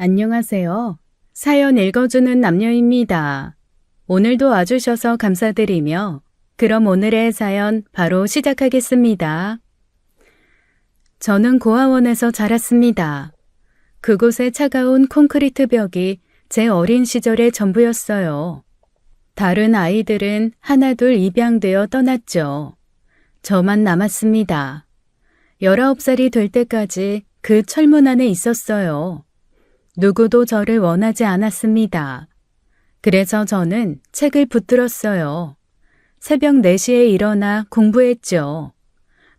안녕하세요. 사연 읽어주는 남녀입니다. 오늘도 와주셔서 감사드리며 그럼 오늘의 사연 바로 시작하겠습니다. 저는 고아원에서 자랐습니다. 그곳의 차가운 콘크리트 벽이 제 어린 시절의 전부였어요. 다른 아이들은 하나둘 입양되어 떠났죠. 저만 남았습니다. 19살이 될 때까지 그 철문 안에 있었어요. 누구도 저를 원하지 않았습니다. 그래서 저는 책을 붙들었어요. 새벽 4시에 일어나 공부했죠.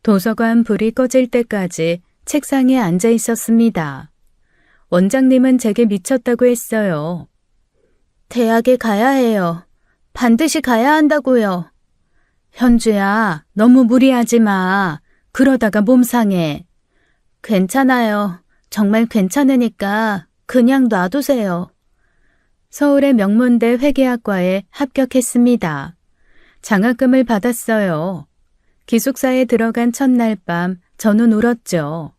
도서관 불이 꺼질 때까지 책상에 앉아 있었습니다. 원장님은 제게 미쳤다고 했어요. 대학에 가야 해요. 반드시 가야 한다고요. 현주야, 너무 무리하지 마. 그러다가 몸 상해. 괜찮아요. 정말 괜찮으니까 그냥 놔두세요. 서울의 명문대 회계학과에 합격했습니다. 장학금을 받았어요. 기숙사에 들어간 첫날 밤 저는 울었죠.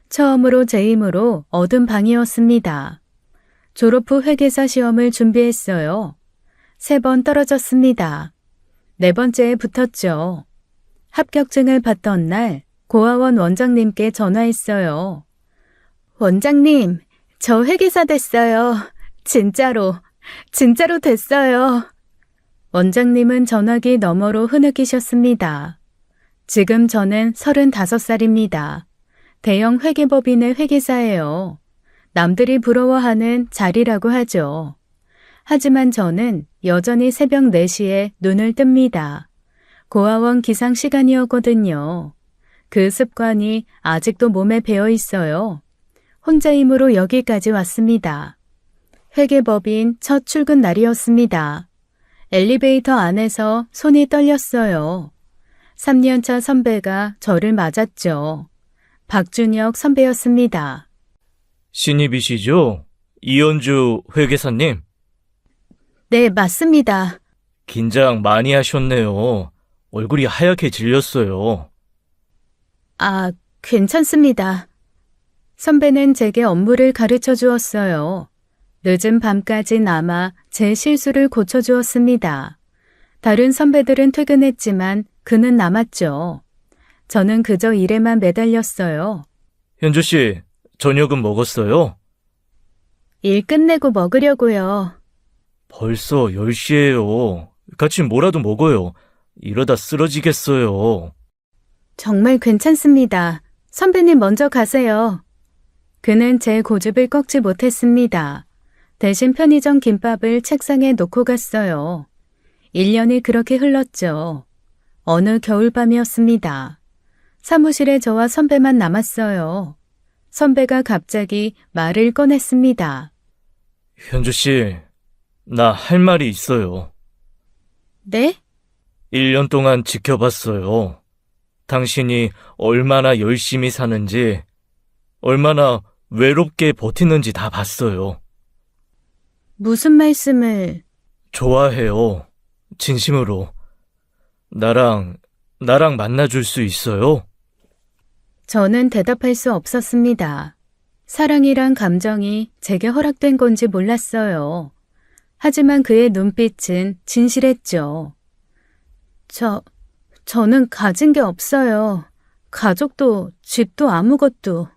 처음으로 제 힘으로 얻은 방이었습니다. 졸업 후 회계사 시험을 준비했어요. 3번 떨어졌습니다. 4번째에 붙었죠. 합격증을 받던 날 고아원 원장님께 전화했어요. 원장님, 저 회계사 됐어요. 진짜로 됐어요. 원장님은 전화기 너머로 흐느끼셨습니다. 지금 저는 35살입니다. 대형 회계법인의 회계사예요. 남들이 부러워하는 자리라고 하죠. 하지만 저는 여전히 새벽 4시에 눈을 뜹니다. 고아원 기상 시간이었거든요. 그 습관이 아직도 몸에 배어 있어요. 혼자 힘으로 여기까지 왔습니다. 회계법인 첫 출근 날이었습니다. 엘리베이터 안에서 손이 떨렸어요. 3년차 선배가 저를 맞았죠. 박준혁 선배였습니다. 신입이시죠? 이현주 회계사님. 네, 맞습니다. 긴장 많이 하셨네요. 얼굴이 하얗게 질렸어요. 아, 괜찮습니다. 선배는 제게 업무를 가르쳐 주었어요. 늦은 밤까지 남아 제 실수를 고쳐 주었습니다. 다른 선배들은 퇴근했지만 그는 남았죠. 저는 그저 일에만 매달렸어요. 현주 씨, 저녁은 먹었어요? 일 끝내고 먹으려고요. 벌써 10시예요. 같이 뭐라도 먹어요. 이러다 쓰러지겠어요. 정말 괜찮습니다. 선배님 먼저 가세요. 그는 제 고집을 꺾지 못했습니다. 대신 편의점 김밥을 책상에 놓고 갔어요. 1년이 그렇게 흘렀죠. 어느 겨울밤이었습니다. 사무실에 저와 선배만 남았어요. 선배가 갑자기 말을 꺼냈습니다. 현주 씨, 나 할 말이 있어요. 네? 1년 동안 지켜봤어요. 당신이 얼마나 열심히 사는지, 얼마나 외롭게 버티는지 다 봤어요. 무슨 말씀을... 좋아해요. 진심으로. 나랑 만나줄 수 있어요? 저는 대답할 수 없었습니다. 사랑이란 감정이 제게 허락된 건지 몰랐어요. 하지만 그의 눈빛은 진실했죠. 저는 가진 게 없어요. 가족도, 집도 아무것도.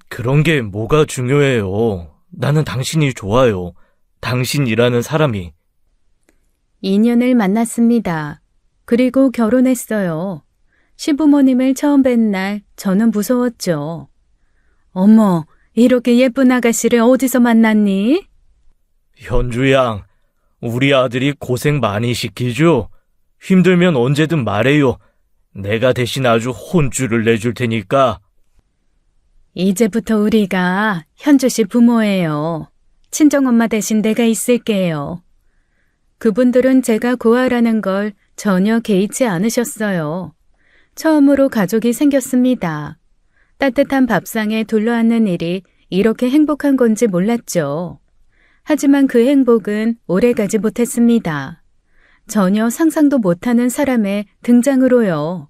그런 게 뭐가 중요해요. 나는 당신이 좋아요. 당신이라는 사람이. 2년을 만났습니다. 그리고 결혼했어요. 시부모님을 처음 뵌 날 저는 무서웠죠. 어머, 이렇게 예쁜 아가씨를 어디서 만났니? 현주 양, 우리 아들이 고생 많이 시키죠? 힘들면 언제든 말해요. 내가 대신 아주 혼쭐을 내줄 테니까. 이제부터 우리가 현주 씨 부모예요. 친정엄마 대신 내가 있을게요. 그분들은 제가 고아라는 걸 전혀 개의치 않으셨어요. 처음으로 가족이 생겼습니다. 따뜻한 밥상에 둘러앉는 일이 이렇게 행복한 건지 몰랐죠. 하지만 그 행복은 오래가지 못했습니다. 전혀 상상도 못하는 사람의 등장으로요.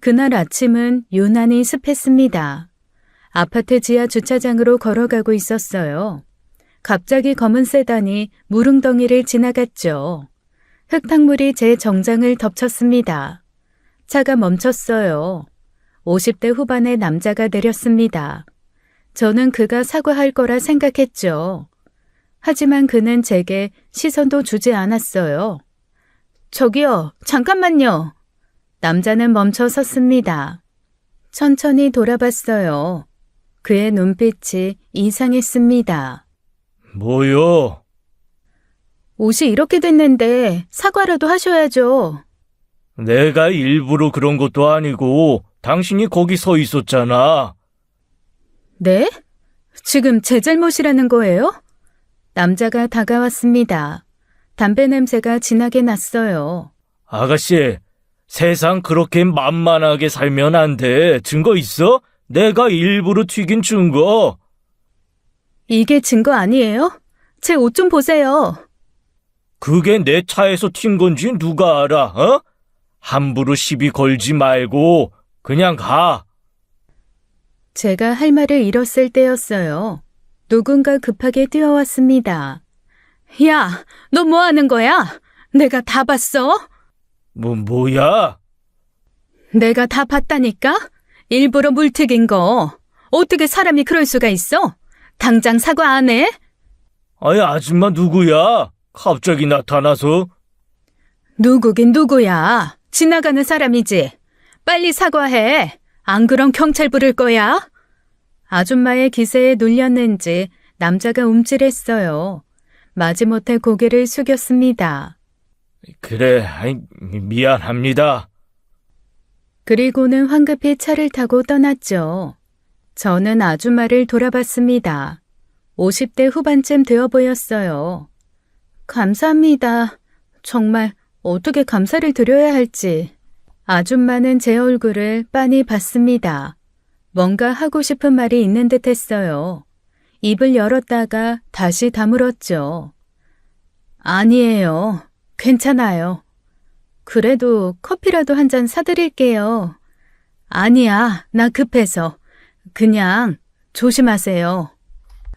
그날 아침은 유난히 습했습니다. 아파트 지하 주차장으로 걸어가고 있었어요. 갑자기 검은 세단이 무릉덩이를 지나갔죠. 흙탕물이 제 정장을 덮쳤습니다. 차가 멈췄어요. 50대 후반의 남자가 내렸습니다. 저는 그가 사과할 거라 생각했죠. 하지만 그는 제게 시선도 주지 않았어요. 저기요, 잠깐만요. 남자는 멈춰 섰습니다. 천천히 돌아봤어요. 그의 눈빛이 이상했습니다. 뭐요? 옷이 이렇게 됐는데 사과라도 하셔야죠. 내가 일부러 그런 것도 아니고 당신이 거기 서 있었잖아. 네? 지금 제 잘못이라는 거예요? 남자가 다가왔습니다. 담배 냄새가 진하게 났어요. 아가씨, 세상 그렇게 만만하게 살면 안 돼. 증거 있어? 내가 일부러 튀긴 증거. 이게 증거 아니에요? 제 옷 좀 보세요. 그게 내 차에서 튄 건지 누가 알아, 어? 함부로 시비 걸지 말고 그냥 가. 제가 할 말을 잃었을 때였어요. 누군가 급하게 뛰어왔습니다. 야, 너 뭐 하는 거야? 내가 다 봤어? 뭐야? 내가 다 봤다니까? 일부러 물 튀긴 거. 어떻게 사람이 그럴 수가 있어? 당장 사과 안 해? 아니, 아줌마 누구야? 갑자기 나타나서. 누구긴 누구야. 지나가는 사람이지. 빨리 사과해. 안 그럼 경찰 부를 거야. 아줌마의 기세에 눌렸는지 남자가 움찔했어요. 마지못해 고개를 숙였습니다. 그래, 미안합니다. 그리고는 황급히 차를 타고 떠났죠. 저는 아줌마를 돌아봤습니다. 50대 후반쯤 되어 보였어요. 감사합니다. 정말 어떻게 감사를 드려야 할지. 아줌마는 제 얼굴을 빤히 봤습니다. 뭔가 하고 싶은 말이 있는 듯 했어요. 입을 열었다가 다시 다물었죠. 아니에요. 괜찮아요. 그래도 커피라도 한 잔 사드릴게요. 아니야, 나 급해서. 그냥 조심하세요.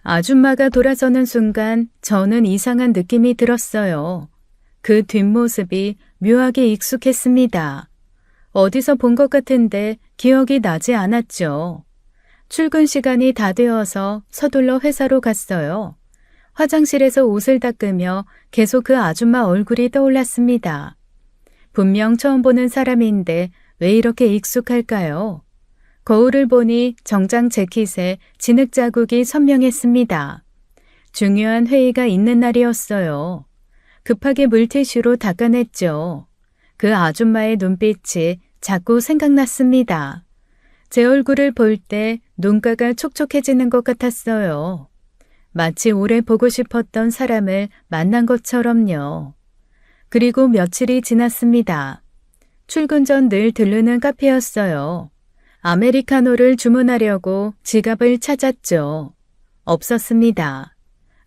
아줌마가 돌아서는 순간 저는 이상한 느낌이 들었어요. 그 뒷모습이 묘하게 익숙했습니다. 어디서 본 것 같은데 기억이 나지 않았죠. 출근 시간이 다 되어서 서둘러 회사로 갔어요. 화장실에서 옷을 닦으며 계속 그 아줌마 얼굴이 떠올랐습니다. 분명 처음 보는 사람인데 왜 이렇게 익숙할까요? 거울을 보니 정장 재킷에 진흙 자국이 선명했습니다. 중요한 회의가 있는 날이었어요. 급하게 물티슈로 닦아냈죠. 그 아줌마의 눈빛이 자꾸 생각났습니다. 제 얼굴을 볼 때 눈가가 촉촉해지는 것 같았어요. 마치 오래 보고 싶었던 사람을 만난 것처럼요. 그리고 며칠이 지났습니다. 출근 전 늘 들르는 카페였어요. 아메리카노를 주문하려고 지갑을 찾았죠. 없었습니다.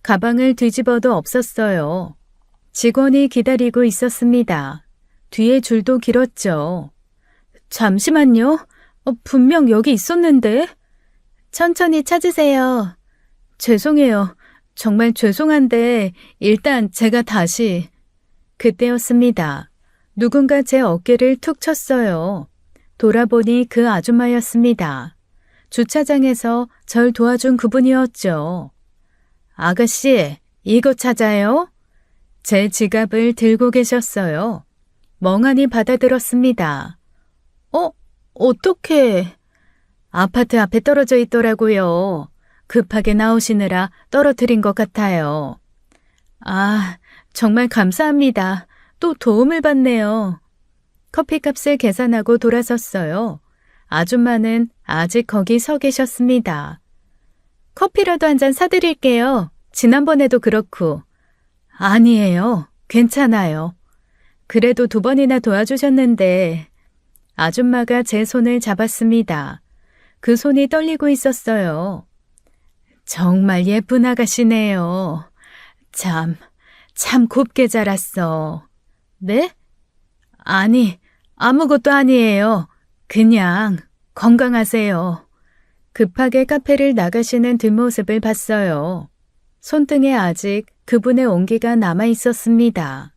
가방을 뒤집어도 없었어요. 직원이 기다리고 있었습니다. 뒤에 줄도 길었죠. 잠시만요. 분명 여기 있었는데. 천천히 찾으세요. 죄송해요. 정말 죄송한데 일단 제가 다시. 그때였습니다. 누군가 제 어깨를 툭 쳤어요. 돌아보니 그 아줌마였습니다. 주차장에서 절 도와준 그분이었죠. 아가씨, 이거 찾아요? 제 지갑을 들고 계셨어요. 멍하니 받아들었습니다. 어떡해. 아파트 앞에 떨어져 있더라고요. 급하게 나오시느라 떨어뜨린 것 같아요. 아, 정말 감사합니다. 또 도움을 받네요. 커피값을 계산하고 돌아섰어요. 아줌마는 아직 거기 서 계셨습니다. 커피라도 한 잔 사드릴게요. 지난번에도 그렇고. 아니에요. 괜찮아요. 그래도 2번이나 도와주셨는데. 아줌마가 제 손을 잡았습니다. 그 손이 떨리고 있었어요. 정말 예쁜 아가씨네요. 참 곱게 자랐어. 네? 아니, 아무것도 아니에요. 그냥 건강하세요. 급하게 카페를 나가시는 뒷모습을 봤어요. 손등에 아직 그분의 온기가 남아 있었습니다.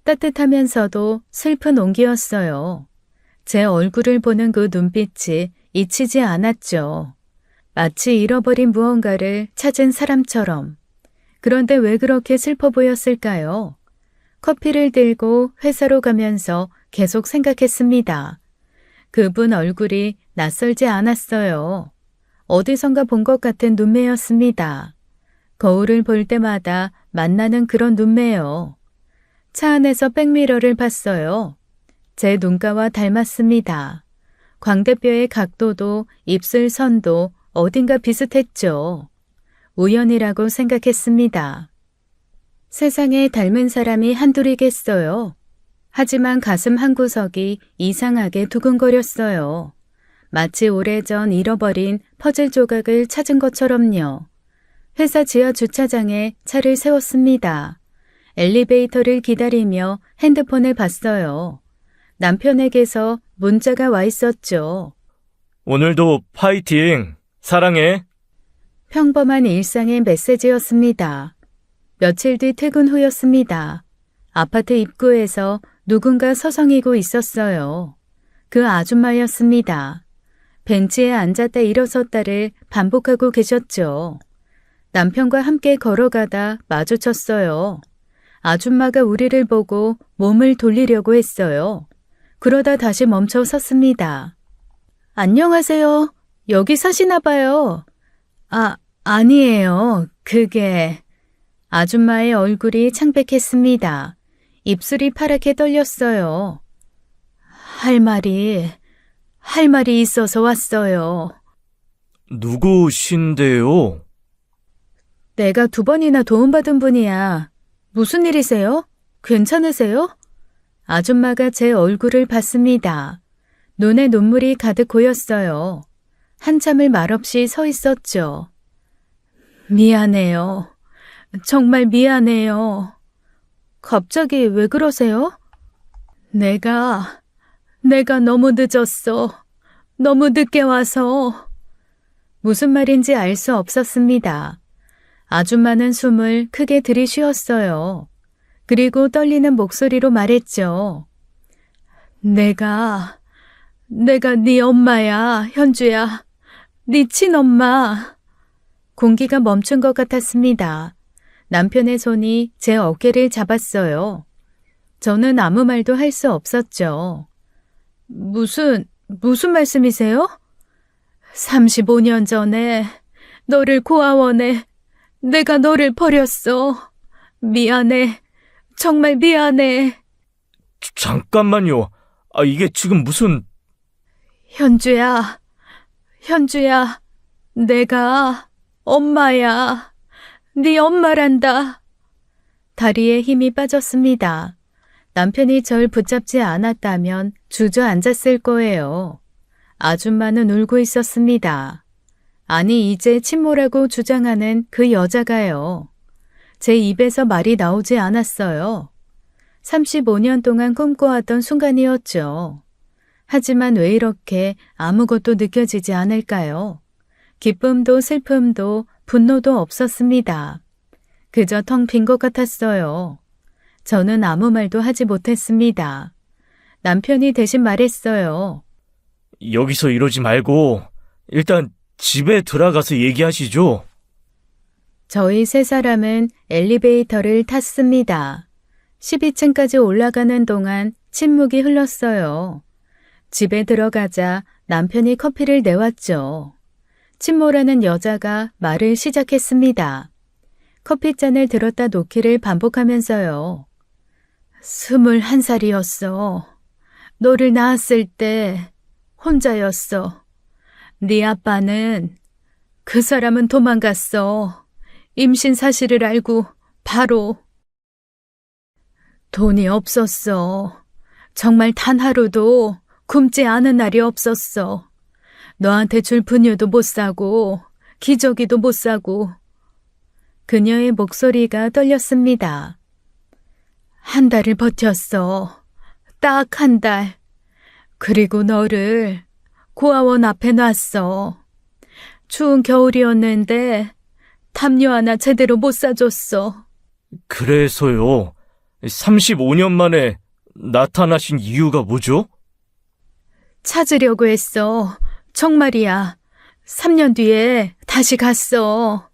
따뜻하면서도 슬픈 온기였어요. 제 얼굴을 보는 그 눈빛이 잊히지 않았죠. 마치 잃어버린 무언가를 찾은 사람처럼. 그런데 왜 그렇게 슬퍼 보였을까요? 커피를 들고 회사로 가면서 계속 생각했습니다. 그분 얼굴이 낯설지 않았어요. 어디선가 본 것 같은 눈매였습니다. 거울을 볼 때마다 만나는 그런 눈매요. 차 안에서 백미러를 봤어요. 제 눈가와 닮았습니다. 광대뼈의 각도도 입술 선도 어딘가 비슷했죠. 우연이라고 생각했습니다. 세상에 닮은 사람이 한둘이겠어요. 하지만 가슴 한구석이 이상하게 두근거렸어요. 마치 오래전 잃어버린 퍼즐 조각을 찾은 것처럼요. 회사 지하 주차장에 차를 세웠습니다. 엘리베이터를 기다리며 핸드폰을 봤어요. 남편에게서 문자가 와 있었죠. 오늘도 파이팅! 사랑해! 평범한 일상의 메시지였습니다. 며칠 뒤 퇴근 후였습니다. 아파트 입구에서 누군가 서성이고 있었어요. 그 아줌마였습니다. 벤치에 앉았다 일어섰다를 반복하고 계셨죠. 남편과 함께 걸어가다 마주쳤어요. 아줌마가 우리를 보고 몸을 돌리려고 했어요. 그러다 다시 멈춰 섰습니다. 안녕하세요. 여기 사시나 봐요. 아니에요. 그게... 아줌마의 얼굴이 창백했습니다. 입술이 파랗게 떨렸어요. 할 말이 있어서 왔어요. 누구신데요? 내가 2번이나 도움받은 분이야. 무슨 일이세요? 괜찮으세요? 아줌마가 제 얼굴을 봤습니다. 눈에 눈물이 가득 고였어요. 한참을 말없이 서 있었죠. 미안해요. 정말 미안해요. 갑자기 왜 그러세요? 내가 너무 늦었어. 너무 늦게 와서. 무슨 말인지 알 수 없었습니다. 아줌마는 숨을 크게 들이쉬었어요. 그리고 떨리는 목소리로 말했죠. 내가 네 엄마야, 현주야. 네 친엄마. 공기가 멈춘 것 같았습니다. 남편의 손이 제 어깨를 잡았어요. 저는 아무 말도 할 수 없었죠. 무슨 말씀이세요? 35년 전에 너를 고아원에 내가 너를 버렸어. 미안해. 정말 미안해. 잠깐만요. 이게 지금 무슨... 현주야, 내가 엄마야. 네 엄마란다. 다리에 힘이 빠졌습니다. 남편이 절 붙잡지 않았다면 주저앉았을 거예요. 아줌마는 울고 있었습니다. 아니, 이제 친모라고 주장하는 그 여자가요. 제 입에서 말이 나오지 않았어요. 35년 동안 꿈꿔왔던 순간이었죠. 하지만 왜 이렇게 아무것도 느껴지지 않을까요? 기쁨도 슬픔도 분노도 없었습니다. 그저 텅 빈 것 같았어요. 저는 아무 말도 하지 못했습니다. 남편이 대신 말했어요. 여기서 이러지 말고 일단 집에 들어가서 얘기하시죠. 저희 3사람은 엘리베이터를 탔습니다. 12층까지 올라가는 동안 침묵이 흘렀어요. 집에 들어가자 남편이 커피를 내왔죠. 친모라는 여자가 말을 시작했습니다. 커피잔을 들었다 놓기를 반복하면서요. 21살이었어. 너를 낳았을 때 혼자였어. 네 아빠는 그 사람은 도망갔어. 임신 사실을 알고 바로. 돈이 없었어. 정말 단 하루도 굶지 않은 날이 없었어. 너한테 줄 분유도 못 사고 기저귀도 못 사고. 그녀의 목소리가 떨렸습니다. 1달을 버텼어. 딱 1달. 그리고 너를 고아원 앞에 놨어. 추운 겨울이었는데 담요 하나 제대로 못 사줬어. 그래서요. 35년 만에 나타나신 이유가 뭐죠? 찾으려고 했어. 정말이야. 3년 뒤에 다시 갔어.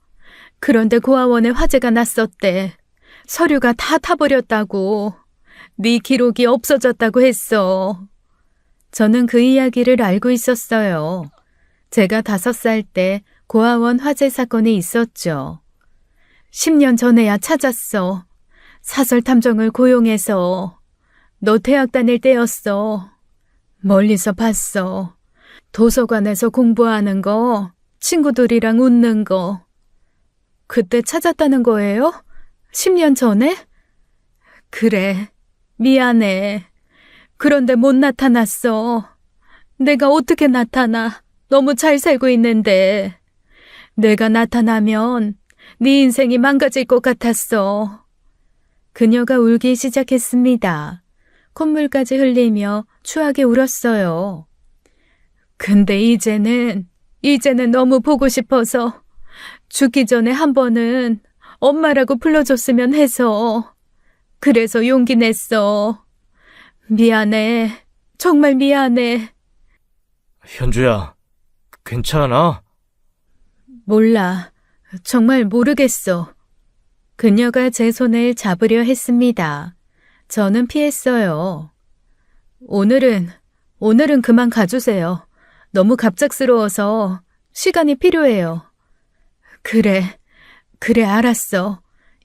그런데 고아원에 화재가 났었대. 서류가 다 타버렸다고. 네 기록이 없어졌다고 했어. 저는 그 이야기를 알고 있었어요. 제가 5살 때 고아원 화재 사건이 있었죠. 10년 전에야 찾았어. 사설 탐정을 고용해서. 너 대학 다닐 때였어. 멀리서 봤어. 도서관에서 공부하는 거, 친구들이랑 웃는 거. 그때 찾았다는 거예요? 10년 전에? 그래, 미안해. 그런데 못 나타났어. 내가 어떻게 나타나? 너무 잘 살고 있는데. 내가 나타나면 네 인생이 망가질 것 같았어. 그녀가 울기 시작했습니다. 콧물까지 흘리며 추하게 울었어요. 근데 이제는 너무 보고 싶어서 죽기 전에 한 번은 엄마라고 불러줬으면 해서. 그래서 용기 냈어. 미안해. 정말 미안해. 현주야, 괜찮아? 몰라. 정말 모르겠어. 그녀가 제 손을 잡으려 했습니다. 저는 피했어요. 오늘은 그만 가주세요. 너무 갑작스러워서 시간이 필요해요. 그래, 알았어.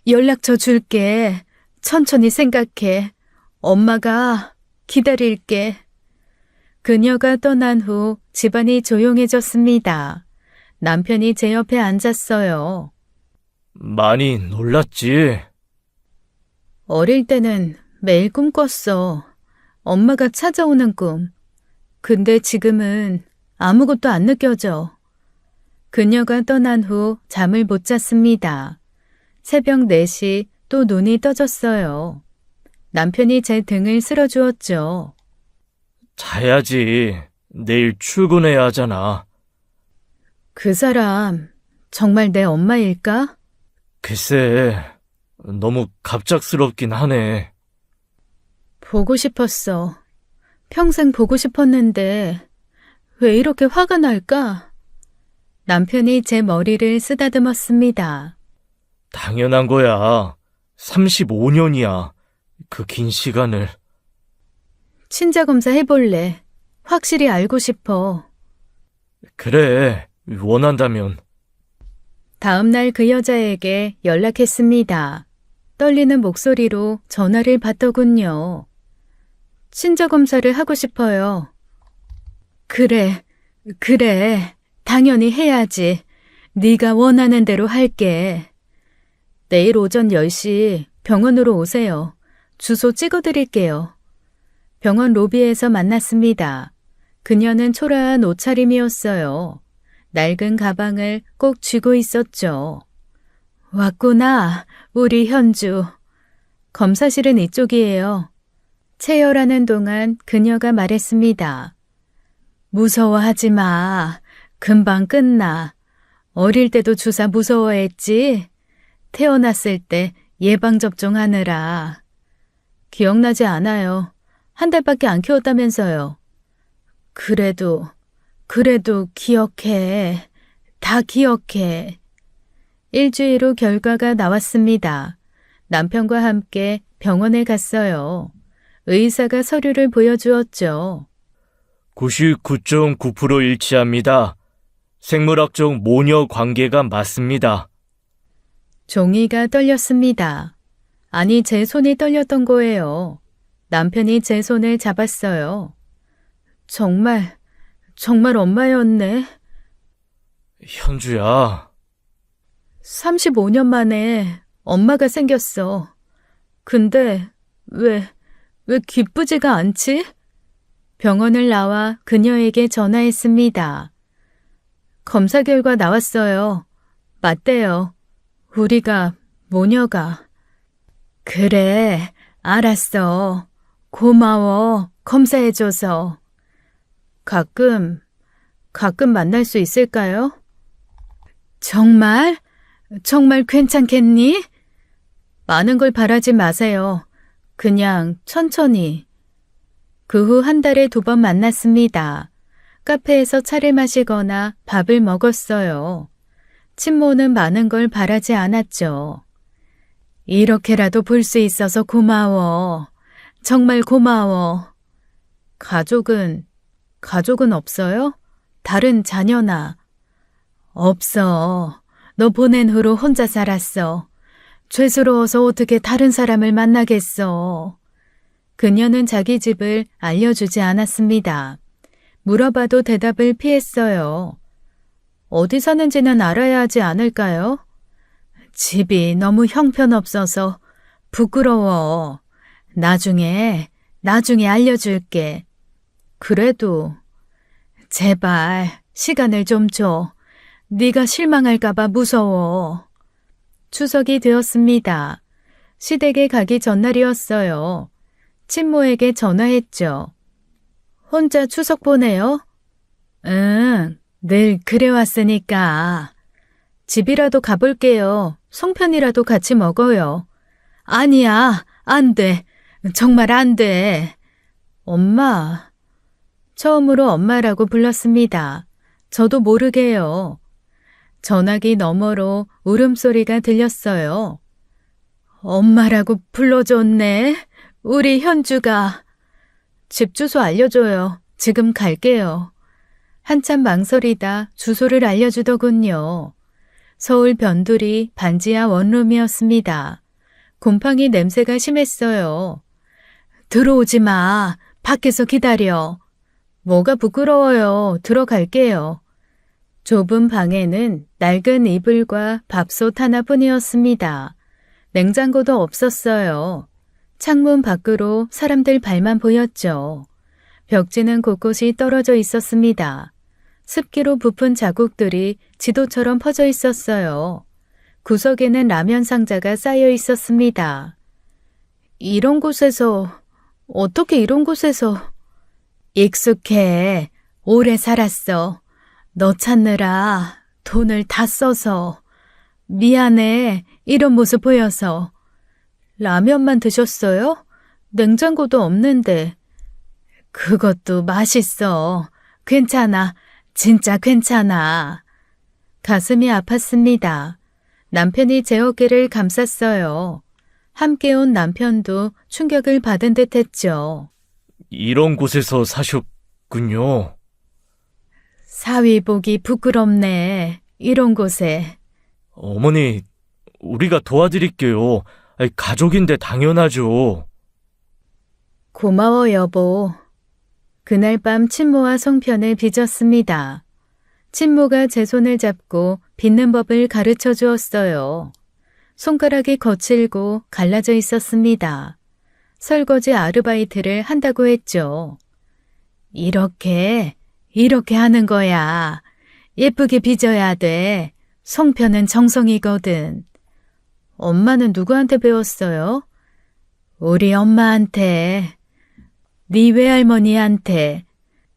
연락처 줄게. 천천히 생각해. 엄마가 기다릴게. 그녀가 떠난 후 집안이 조용해졌습니다. 남편이 제 옆에 앉았어요. 많이 놀랐지? 어릴 때는 매일 꿈꿨어. 엄마가 찾아오는 꿈. 근데 지금은 아무것도 안 느껴져. 그녀가 떠난 후 잠을 못 잤습니다. 새벽 4시 또 눈이 떠졌어요. 남편이 제 등을 쓸어주었죠. 자야지. 내일 출근해야 하잖아. 그 사람 정말 내 엄마일까? 글쎄, 너무 갑작스럽긴 하네. 보고 싶었어. 평생 보고 싶었는데 왜 이렇게 화가 날까? 남편이 제 머리를 쓰다듬었습니다. 당연한 거야. 35년이야. 그 긴 시간을. 친자 검사 해볼래. 확실히 알고 싶어. 그래, 원한다면. 다음 날 그 여자에게 연락했습니다. 떨리는 목소리로 전화를 받더군요. 친자 검사를 하고 싶어요. 그래. 당연히 해야지. 네가 원하는 대로 할게. 내일 오전 10시 병원으로 오세요. 주소 찍어드릴게요. 병원 로비에서 만났습니다. 그녀는 초라한 옷차림이었어요. 낡은 가방을 꼭 쥐고 있었죠. 왔구나, 우리 현주. 검사실은 이쪽이에요. 체열하는 동안 그녀가 말했습니다. 무서워하지 마. 금방 끝나. 어릴 때도 주사 무서워했지? 태어났을 때 예방접종하느라. 기억나지 않아요. 한 달밖에 안 키웠다면서요. 그래도 기억해. 다 기억해. 일주일 후 결과가 나왔습니다. 남편과 함께 병원에 갔어요. 의사가 서류를 보여주었죠. 99.9% 일치합니다. 생물학적 모녀 관계가 맞습니다. 종이가 떨렸습니다. 아니, 제 손이 떨렸던 거예요. 남편이 제 손을 잡았어요. 정말 엄마였네. 현주야. 35년 만에 엄마가 생겼어. 근데 왜 기쁘지가 않지? 병원을 나와 그녀에게 전화했습니다. 검사 결과 나왔어요. 맞대요. 우리가 모녀가. 그래, 알았어. 고마워. 검사해줘서. 가끔 만날 수 있을까요? 정말? 정말 괜찮겠니? 많은 걸 바라지 마세요. 그냥 천천히. 그 후 한 달에 2번 만났습니다. 카페에서 차를 마시거나 밥을 먹었어요. 친모는 많은 걸 바라지 않았죠. 이렇게라도 볼 수 있어서 고마워. 정말 고마워. 가족은 없어요? 다른 자녀나? 없어. 너 보낸 후로 혼자 살았어. 죄스러워서 어떻게 다른 사람을 만나겠어. 그녀는 자기 집을 알려주지 않았습니다. 물어봐도 대답을 피했어요. 어디 사는지는 알아야 하지 않을까요? 집이 너무 형편없어서 부끄러워. 나중에 알려줄게. 그래도 제발 시간을 좀 줘. 네가 실망할까봐 무서워. 추석이 되었습니다. 시댁에 가기 전날이었어요. 친모에게 전화했죠. 혼자 추석 보내요? 응, 늘 그래왔으니까. 집이라도 가볼게요. 송편이라도 같이 먹어요. 아니야, 안 돼. 정말 안 돼. 엄마. 처음으로 엄마라고 불렀습니다. 저도 모르게요. 전화기 너머로 울음소리가 들렸어요. 엄마라고 불러줬네. 우리 현주가. 집 주소 알려줘요. 지금 갈게요. 한참 망설이다 주소를 알려주더군요. 서울 변두리 반지하 원룸이었습니다. 곰팡이 냄새가 심했어요. 들어오지 마. 밖에서 기다려. 뭐가 부끄러워요. 들어갈게요. 좁은 방에는 낡은 이불과 밥솥 하나뿐이었습니다. 냉장고도 없었어요. 창문 밖으로 사람들 발만 보였죠. 벽지는 곳곳이 떨어져 있었습니다. 습기로 부푼 자국들이 지도처럼 퍼져 있었어요. 구석에는 라면 상자가 쌓여 있었습니다. 어떻게 이런 곳에서. 익숙해. 오래 살았어. 너 찾느라 돈을 다 써서. 미안해. 이런 모습 보여서. 라면만 드셨어요? 냉장고도 없는데. 그것도 맛있어. 괜찮아. 진짜 괜찮아. 가슴이 아팠습니다. 남편이 제 어깨를 감쌌어요. 함께 온 남편도 충격을 받은 듯 했죠. 이런 곳에서 사셨군요. 사위 보기 부끄럽네. 이런 곳에. 어머니, 우리가 도와드릴게요. 가족인데 당연하죠. 고마워 여보. 그날 밤 친모와 송편을 빚었습니다. 친모가 제 손을 잡고 빚는 법을 가르쳐 주었어요. 손가락이 거칠고 갈라져 있었습니다. 설거지 아르바이트를 한다고 했죠. 이렇게 하는 거야. 예쁘게 빚어야 돼. 송편은 정성이거든. 엄마는 누구한테 배웠어요? 우리 엄마한테. 네 외할머니한테.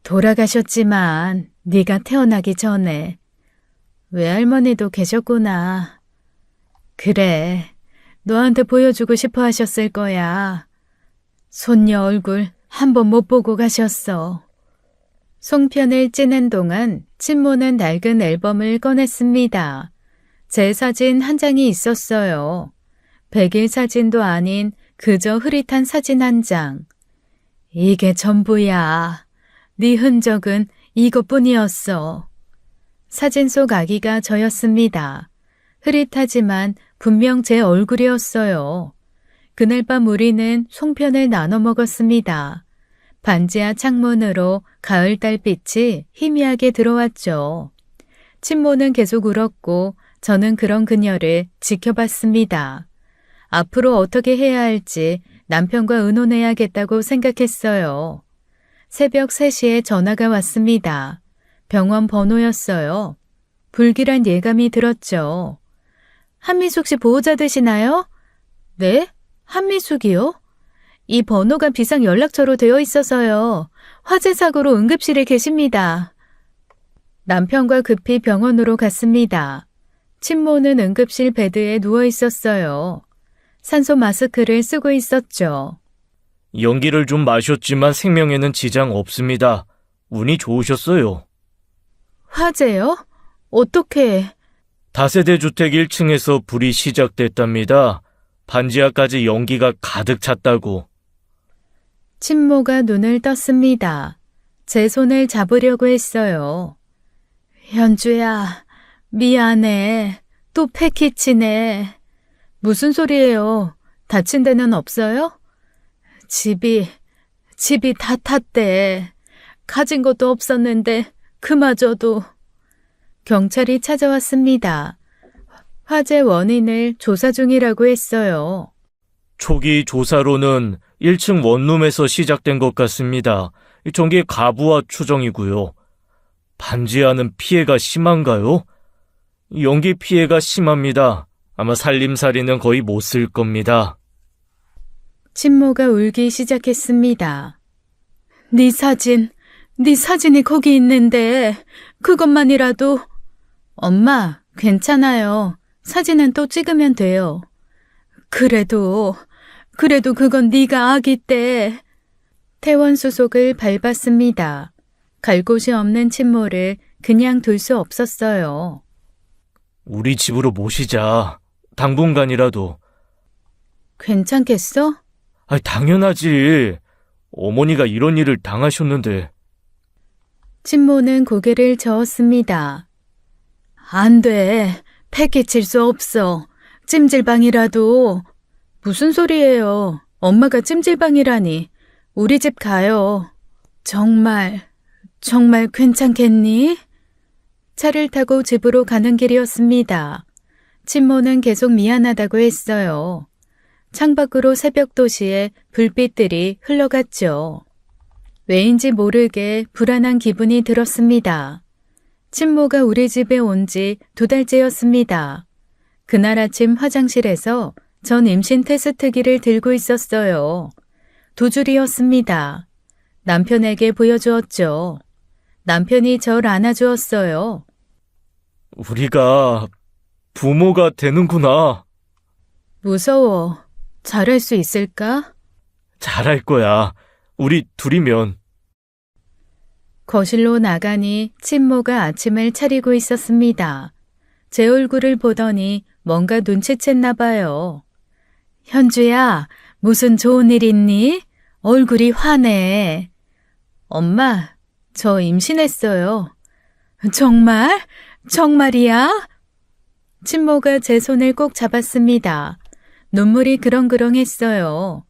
돌아가셨지만 네가 태어나기 전에. 외할머니도 계셨구나. 그래, 너한테 보여주고 싶어 하셨을 거야. 손녀 얼굴 한 번 못 보고 가셨어. 송편을 찌는 동안 친모는 낡은 앨범을 꺼냈습니다. 제 사진 한 장이 있었어요. 100일 사진도 아닌 그저 흐릿한 사진 한 장. 이게 전부야. 네 흔적은 이것뿐이었어. 사진 속 아기가 저였습니다. 흐릿하지만 분명 제 얼굴이었어요. 그날 밤 우리는 송편을 나눠 먹었습니다. 반지하 창문으로 가을 달빛이 희미하게 들어왔죠. 친모는 계속 울었고 저는 그런 그녀를 지켜봤습니다. 앞으로 어떻게 해야 할지 남편과 의논해야겠다고 생각했어요. 새벽 3시에 전화가 왔습니다. 병원 번호였어요. 불길한 예감이 들었죠. 한미숙 씨 보호자 되시나요? 네? 한미숙이요? 이 번호가 비상 연락처로 되어 있어서요. 화재 사고로 응급실에 계십니다. 남편과 급히 병원으로 갔습니다. 친모는 응급실 베드에 누워 있었어요. 산소 마스크를 쓰고 있었죠. 연기를 좀 마셨지만 생명에는 지장 없습니다. 운이 좋으셨어요. 화재요? 어떻게? 다세대 주택 1층에서 불이 시작됐답니다. 반지하까지 연기가 가득 찼다고. 친모가 눈을 떴습니다. 제 손을 잡으려고 했어요. 현주야, 미안해. 또 패키치네. 무슨 소리예요? 다친 데는 없어요? 집이 다 탔대. 가진 것도 없었는데 그마저도. 경찰이 찾아왔습니다. 화재 원인을 조사 중이라고 했어요. 초기 조사로는 1층 원룸에서 시작된 것 같습니다. 전기 가부와 추정이고요. 반지하는 피해가 심한가요? 연기 피해가 심합니다. 아마 살림살이는 거의 못 쓸 겁니다. 친모가 울기 시작했습니다. 네 사진이 거기 있는데 그것만이라도. 엄마, 괜찮아요. 사진은 또 찍으면 돼요. 그래도 그건 네가 아기 때. 퇴원 수속을 밟았습니다. 갈 곳이 없는 친모를 그냥 둘 수 없었어요. 우리 집으로 모시자. 당분간이라도. 괜찮겠어? 당연하지. 어머니가 이런 일을 당하셨는데. 친모는 고개를 저었습니다. 안 돼. 패기칠 수 없어. 찜질방이라도. 무슨 소리예요. 엄마가 찜질방이라니. 우리 집 가요. 정말 괜찮겠니? 차를 타고 집으로 가는 길이었습니다. 친모는 계속 미안하다고 했어요. 창밖으로 새벽 도시에 불빛들이 흘러갔죠. 왜인지 모르게 불안한 기분이 들었습니다. 친모가 우리 집에 온 지 2달째였습니다. 그날 아침 화장실에서 전 임신 테스트기를 들고 있었어요. 2줄이었습니다. 남편에게 보여주었죠. 남편이 절 안아주었어요. 우리가 부모가 되는구나. 무서워. 잘할 수 있을까? 잘할 거야. 우리 둘이면. 거실로 나가니 친모가 아침을 차리고 있었습니다. 제 얼굴을 보더니 뭔가 눈치챘나 봐요. 현주야, 무슨 좋은 일 있니? 얼굴이 환해. 엄마, 저 임신했어요. 정말? 정말이야? 친모가 제 손을 꼭 잡았습니다. 눈물이 그렁그렁했어요.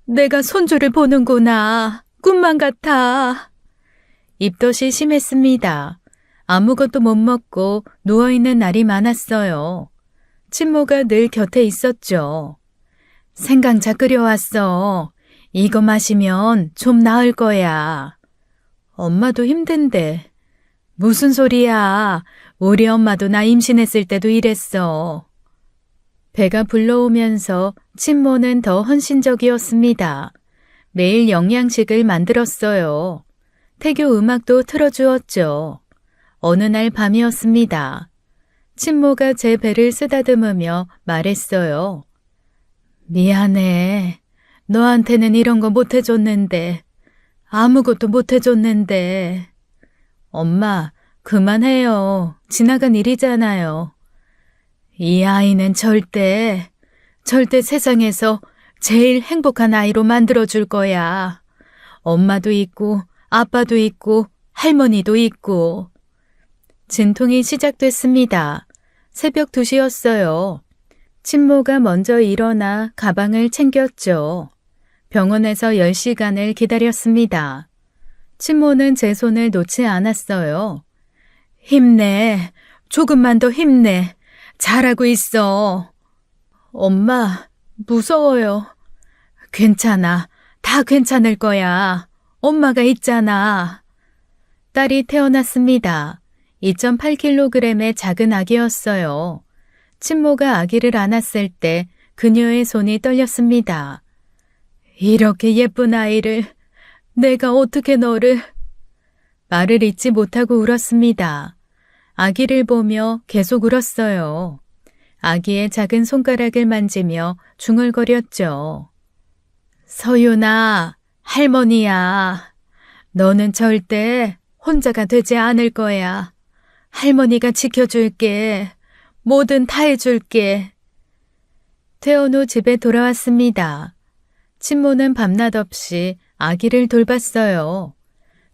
내가 손주를 보는구나. 꿈만 같아. 입덧이 심했습니다. 아무것도 못 먹고 누워있는 날이 많았어요. 친모가 늘 곁에 있었죠. 생강차 끓여왔어. 이거 마시면 좀 나을 거야. 엄마도 힘든데. 무슨 소리야. 우리 엄마도 나 임신했을 때도 이랬어. 배가 불러오면서 친모는 더 헌신적이었습니다. 매일 영양식을 만들었어요. 태교 음악도 틀어주었죠. 어느 날 밤이었습니다. 친모가 제 배를 쓰다듬으며 말했어요. 미안해. 너한테는 이런 거 못해줬는데. 아무것도 못해줬는데. 엄마, 그만해요. 지나간 일이잖아요. 이 아이는 절대 세상에서 제일 행복한 아이로 만들어줄 거야. 엄마도 있고, 아빠도 있고, 할머니도 있고. 진통이 시작됐습니다. 새벽 2시였어요. 친모가 먼저 일어나 가방을 챙겼죠. 병원에서 10시간을 기다렸습니다. 친모는 제 손을 놓지 않았어요. 힘내. 조금만 더 힘내. 잘하고 있어. 엄마, 무서워요. 괜찮아. 다 괜찮을 거야. 엄마가 있잖아. 딸이 태어났습니다. 2.8kg의 작은 아기였어요. 친모가 아기를 안았을 때 그녀의 손이 떨렸습니다. 이렇게 예쁜 아이를 내가 어떻게 너를... 말을 잇지 못하고 울었습니다. 아기를 보며 계속 울었어요. 아기의 작은 손가락을 만지며 중얼거렸죠. 서윤아, 할머니야. 너는 절대 혼자가 되지 않을 거야. 할머니가 지켜줄게. 뭐든 다 해줄게. 퇴원 후 집에 돌아왔습니다. 친모는 밤낮 없이 아기를 돌봤어요.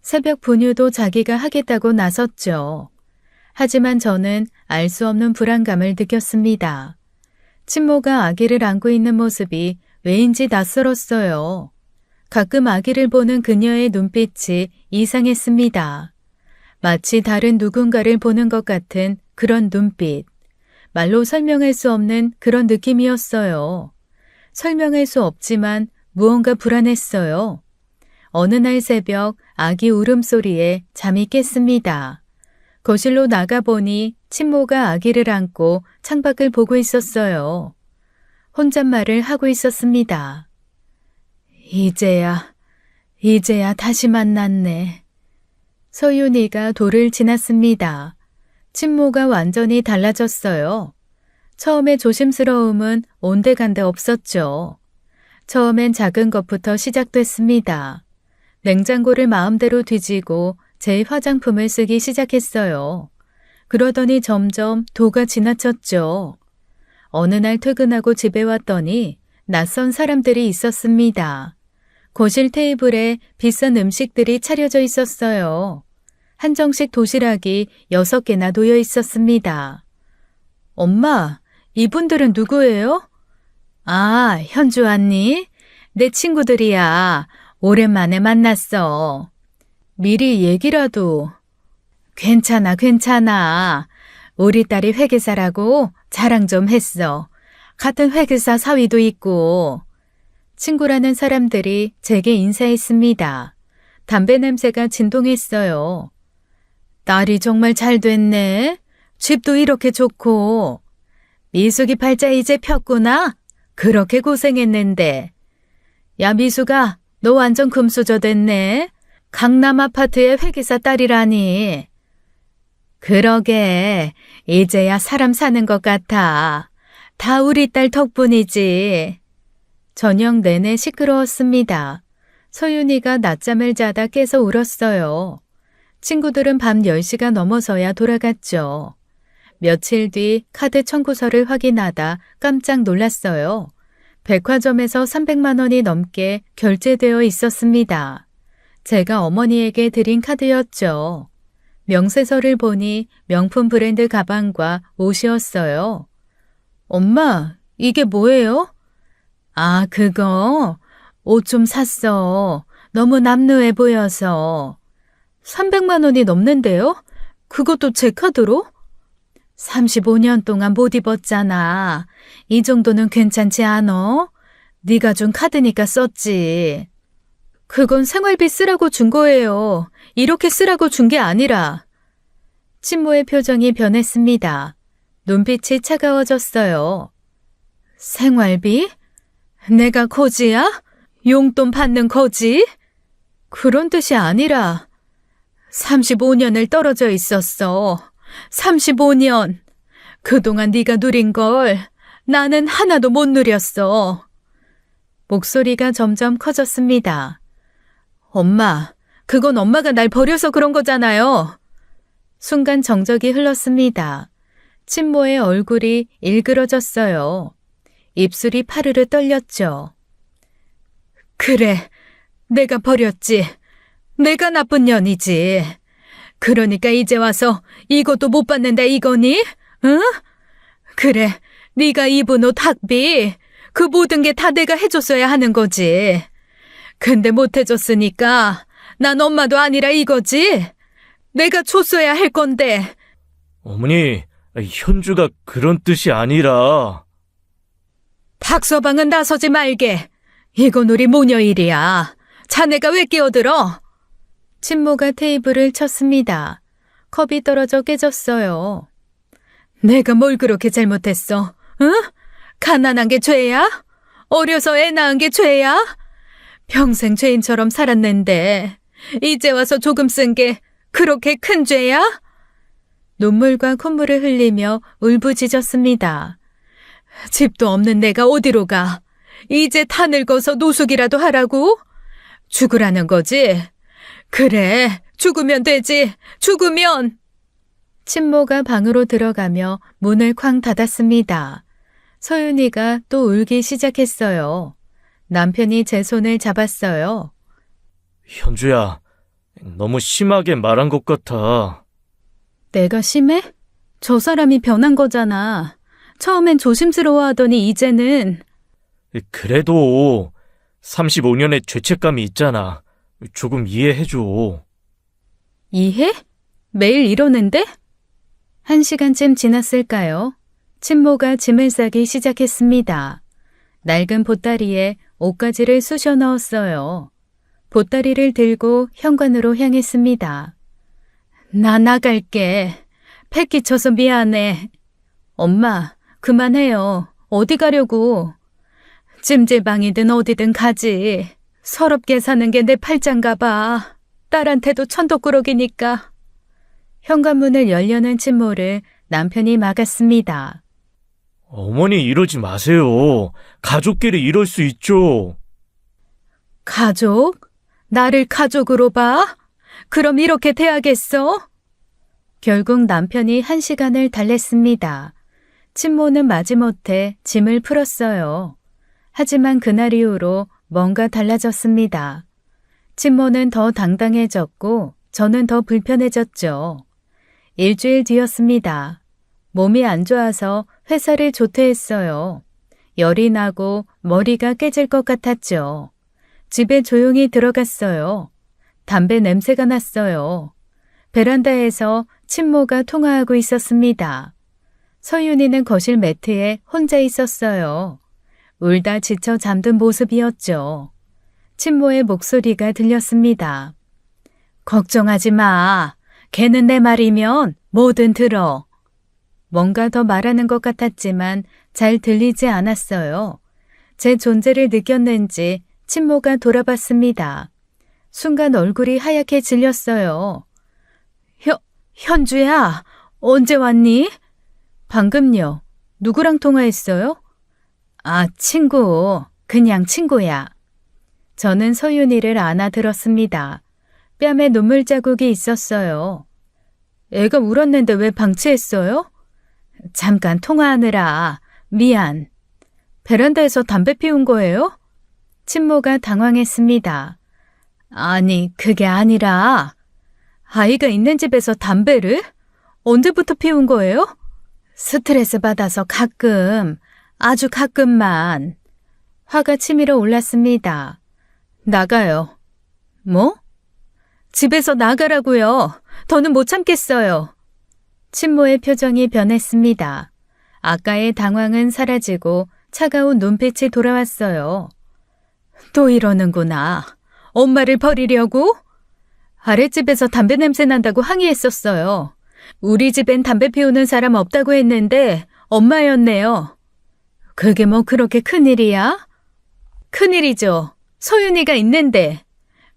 새벽 분유도 자기가 하겠다고 나섰죠. 하지만 저는 알 수 없는 불안감을 느꼈습니다. 친모가 아기를 안고 있는 모습이 왜인지 낯설었어요. 가끔 아기를 보는 그녀의 눈빛이 이상했습니다. 마치 다른 누군가를 보는 것 같은 그런 눈빛. 말로 설명할 수 없는 그런 느낌이었어요. 설명할 수 없지만 무언가 불안했어요. 어느 날 새벽 아기 울음소리에 잠이 깼습니다. 거실로 나가보니 친모가 아기를 안고 창밖을 보고 있었어요. 혼잣말을 하고 있었습니다. 이제야 다시 만났네. 서윤이가 돌을 지났습니다. 친모가 완전히 달라졌어요. 처음에 조심스러움은 온데간데 없었죠. 처음엔 작은 것부터 시작됐습니다. 냉장고를 마음대로 뒤지고 제 화장품을 쓰기 시작했어요. 그러더니 점점 도가 지나쳤죠. 어느 날 퇴근하고 집에 왔더니 낯선 사람들이 있었습니다. 거실 테이블에 비싼 음식들이 차려져 있었어요. 한정식 도시락이 6개나 놓여 있었습니다. 엄마, 이분들은 누구예요? 아, 현주 왔니? 내 친구들이야. 오랜만에 만났어. 미리 얘기라도. 괜찮아. 우리 딸이 회계사라고 자랑 좀 했어. 같은 회계사 사위도 있고. 친구라는 사람들이 제게 인사했습니다. 담배 냄새가 진동했어요. 딸이 정말 잘 됐네. 집도 이렇게 좋고. 미숙이 팔자 이제 폈구나. 그렇게 고생했는데. 야, 미숙아, 너 완전 금수저 됐네. 강남 아파트의 회계사 딸이라니. 그러게, 이제야 사람 사는 것 같아. 다 우리 딸 덕분이지. 저녁 내내 시끄러웠습니다. 서윤이가 낮잠을 자다 깨서 울었어요. 친구들은 밤 10시가 넘어서야 돌아갔죠. 며칠 뒤 카드 청구서를 확인하다 깜짝 놀랐어요. 백화점에서 300만 원이 넘게 결제되어 있었습니다. 제가 어머니에게 드린 카드였죠. 명세서를 보니 명품 브랜드 가방과 옷이었어요. 엄마, 이게 뭐예요? 아, 그거 옷 좀 샀어. 너무 남루해 보여서. 300만 원이 넘는데요? 그것도 제 카드로? 35년 동안 못 입었잖아. 이 정도는 괜찮지 않어? 네가 준 카드니까 썼지. 그건 생활비 쓰라고 준 거예요. 이렇게 쓰라고 준 게 아니라. 친모의 표정이 변했습니다. 눈빛이 차가워졌어요. 생활비? 내가 거지야? 용돈 받는 거지? 그런 뜻이 아니라 35년을 떨어져 있었어. 35년. 그동안 네가 누린 걸 나는 하나도 못 누렸어. 목소리가 점점 커졌습니다. 엄마, 그건 엄마가 날 버려서 그런 거잖아요. 순간 정적이 흘렀습니다. 친모의 얼굴이 일그러졌어요. 입술이 파르르 떨렸죠. 그래, 내가 버렸지. 내가 나쁜 년이지. 그러니까 이제 와서 이것도 못 받는다 이거니? 응? 그래, 네가 입은 옷 학비, 그 모든 게 다 내가 해줬어야 하는 거지. 근데 못 해줬으니까 난 엄마도 아니라 이거지. 내가 줬어야 할 건데. 어머니, 현주가 그런 뜻이 아니라. 닥서방은 나서지 말게. 이건 우리 모녀 일이야. 자네가 왜 끼어들어? 친모가 테이블을 쳤습니다. 컵이 떨어져 깨졌어요. 내가 뭘 그렇게 잘못했어? 응? 가난한 게 죄야? 어려서 애 낳은 게 죄야? 평생 죄인처럼 살았는데 이제 와서 조금 쓴 게 그렇게 큰 죄야? 눈물과 콧물을 흘리며 울부짖었습니다. 집도 없는 내가 어디로 가? 이제 다 늙어서 노숙이라도 하라고? 죽으라는 거지? 그래, 죽으면 되지. 죽으면! 친모가 방으로 들어가며 문을 쾅 닫았습니다. 서윤이가 또 울기 시작했어요. 남편이 제 손을 잡았어요. 현주야, 너무 심하게 말한 것 같아. 내가 심해? 저 사람이 변한 거잖아. 처음엔 조심스러워하더니 이제는. 그래도 35년의 죄책감이 있잖아. 조금 이해해줘. 이해? 매일 이러는데? 1시간쯤 지났을까요? 친모가 짐을 싸기 시작했습니다. 낡은 보따리에 옷가지를 쑤셔 넣었어요. 보따리를 들고 현관으로 향했습니다. 나 나갈게. 폐 끼쳐서 미안해. 엄마, 그만해요. 어디 가려고. 찜질방이든 어디든 가지. 서럽게 사는 게 내 팔짱가 봐. 딸한테도 천덕꾸러기니까. 현관문을 열려는 친모를 남편이 막았습니다. 어머니 이러지 마세요. 가족끼리 이럴 수 있죠. 가족? 나를 가족으로 봐? 그럼 이렇게 돼야겠어? 결국 남편이 1시간을 달랬습니다. 친모는 마지못해 짐을 풀었어요. 하지만 그날 이후로 뭔가 달라졌습니다. 친모는 더 당당해졌고 저는 더 불편해졌죠. 일주일 뒤였습니다. 몸이 안 좋아서 회사를 조퇴했어요. 열이 나고 머리가 깨질 것 같았죠. 집에 조용히 들어갔어요. 담배 냄새가 났어요. 베란다에서 친모가 통화하고 있었습니다. 서윤이는 거실 매트에 혼자 있었어요. 울다 지쳐 잠든 모습이었죠. 친모의 목소리가 들렸습니다. 걱정하지 마. 걔는 내 말이면 뭐든 들어. 뭔가 더 말하는 것 같았지만 잘 들리지 않았어요. 제 존재를 느꼈는지 친모가 돌아봤습니다. 순간 얼굴이 하얗게 질렸어요. 현주야, 언제 왔니? 방금요. 누구랑 통화했어요? 아, 친구. 그냥 친구야. 저는 서윤이를 안아들었습니다. 뺨에 눈물 자국이 있었어요. 애가 울었는데 왜 방치했어요? 잠깐 통화하느라. 미안. 베란다에서 담배 피운 거예요? 친모가 당황했습니다. 아니, 그게 아니라 아이가 있는 집에서 담배를? 언제부터 피운 거예요? 스트레스 받아서 가끔, 아주 가끔만. 화가 치밀어 올랐습니다. 나가요. 뭐? 집에서 나가라고요. 더는 못 참겠어요. 친모의 표정이 변했습니다. 아까의 당황은 사라지고 차가운 눈빛이 돌아왔어요. 또 이러는구나. 엄마를 버리려고? 아랫집에서 담배 냄새 난다고 항의했었어요. 우리 집엔 담배 피우는 사람 없다고 했는데 엄마였네요. 그게 뭐 그렇게 큰일이야? 큰일이죠. 서윤이가 있는데.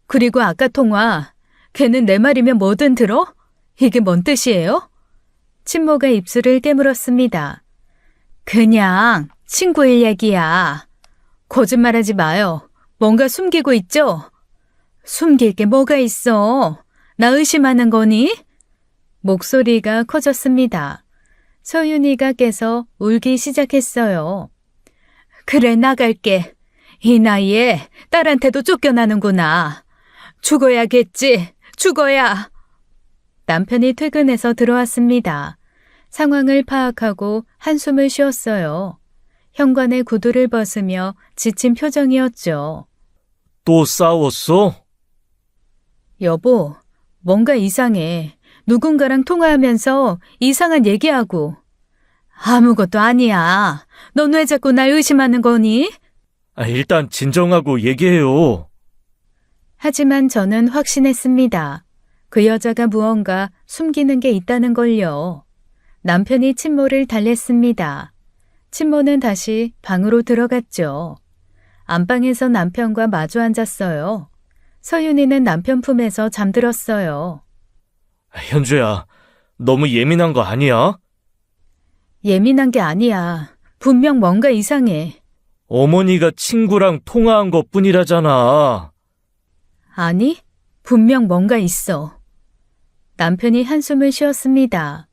그리고 아까 통화. 걔는 내 말이면 뭐든 들어? 이게 뭔 뜻이에요? 친모가 입술을 깨물었습니다. 그냥 친구일 얘기야. 거짓말하지 마요. 뭔가 숨기고 있죠? 숨길 게 뭐가 있어? 나 의심하는 거니? 목소리가 커졌습니다. 서윤이가 깨서 울기 시작했어요. 그래, 나갈게. 이 나이에 딸한테도 쫓겨나는구나. 죽어야겠지. 죽어야. 남편이 퇴근해서 들어왔습니다. 상황을 파악하고 한숨을 쉬었어요. 현관에 구두를 벗으며 지친 표정이었죠. 또 싸웠어? 여보, 뭔가 이상해. 누군가랑 통화하면서 이상한 얘기하고. 아무것도 아니야. 넌 왜 자꾸 날 의심하는 거니? 일단 진정하고 얘기해요. 하지만 저는 확신했습니다. 그 여자가 무언가 숨기는 게 있다는 걸요. 남편이 친모를 달랬습니다. 친모는 다시 방으로 들어갔죠. 안방에서 남편과 마주 앉았어요. 서윤이는 남편 품에서 잠들었어요. 현주야, 너무 예민한 거 아니야? 예민한 게 아니야. 분명 뭔가 이상해. 어머니가 친구랑 통화한 것 뿐이라잖아. 아니, 분명 뭔가 있어. 남편이 한숨을 쉬었습니다.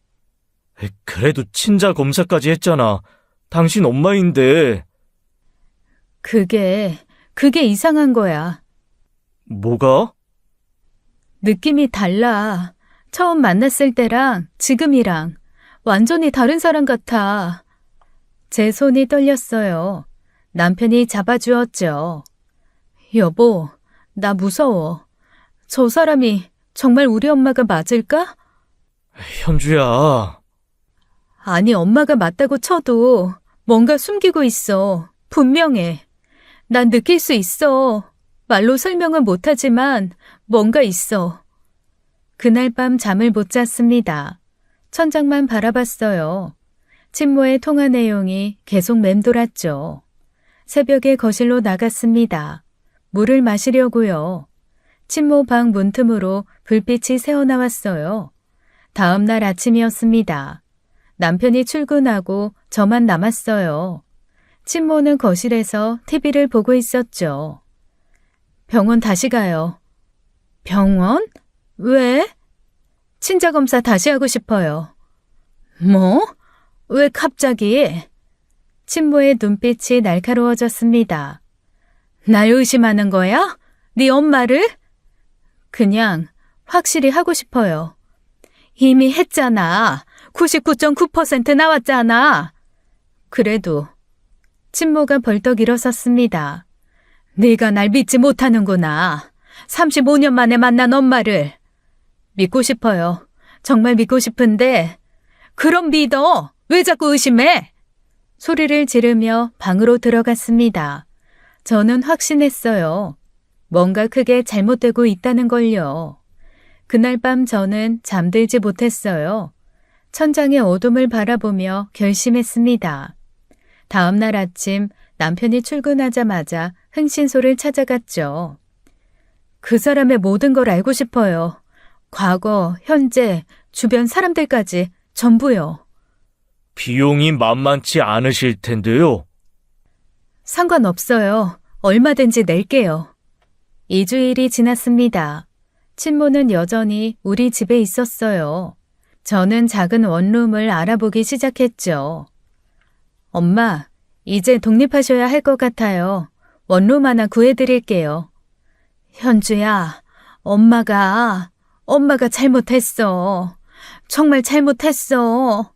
그래도 친자 검사까지 했잖아. 당신 엄마인데. 그게 이상한 거야. 뭐가? 느낌이 달라. 처음 만났을 때랑 지금이랑 완전히 다른 사람 같아. 제 손이 떨렸어요. 남편이 잡아주었죠. 여보, 나 무서워. 저 사람이 정말 우리 엄마가 맞을까? 현주야. 아니, 엄마가 맞다고 쳐도 뭔가 숨기고 있어. 분명해. 난 느낄 수 있어. 말로 설명은 못하지만 뭔가 있어. 그날 밤 잠을 못 잤습니다. 천장만 바라봤어요. 친모의 통화 내용이 계속 맴돌았죠. 새벽에 거실로 나갔습니다. 물을 마시려고요. 친모 방 문틈으로 불빛이 새어나왔어요. 다음 날 아침이었습니다. 남편이 출근하고 저만 남았어요. 친모는 거실에서 TV를 보고 있었죠. 병원 다시 가요. 병원? 왜? 친자검사 다시 하고 싶어요. 뭐? 왜 갑자기? 친모의 눈빛이 날카로워졌습니다. 날 의심하는 거야? 네 엄마를? 그냥 확실히 하고 싶어요. 이미 했잖아. 99.9% 나왔잖아. 그래도 친모가 벌떡 일어섰습니다. 네가 날 믿지 못하는구나. 35년 만에 만난 엄마를. 믿고 싶어요. 정말 믿고 싶은데 그럼 믿어. 왜 자꾸 의심해? 소리를 지르며 방으로 들어갔습니다. 저는 확신했어요. 뭔가 크게 잘못되고 있다는 걸요. 그날 밤 저는 잠들지 못했어요. 천장의 어둠을 바라보며 결심했습니다. 다음 날 아침 남편이 출근하자마자 흥신소를 찾아갔죠. 그 사람의 모든 걸 알고 싶어요. 과거, 현재, 주변 사람들까지 전부요. 비용이 만만치 않으실 텐데요. 상관없어요. 얼마든지 낼게요. 2주일이 지났습니다. 친모는 여전히 우리 집에 있었어요. 저는 작은 원룸을 알아보기 시작했죠. 엄마, 이제 독립하셔야 할 것 같아요. 원룸 하나 구해드릴게요. 현주야, 엄마가 잘못했어. 정말 잘못했어.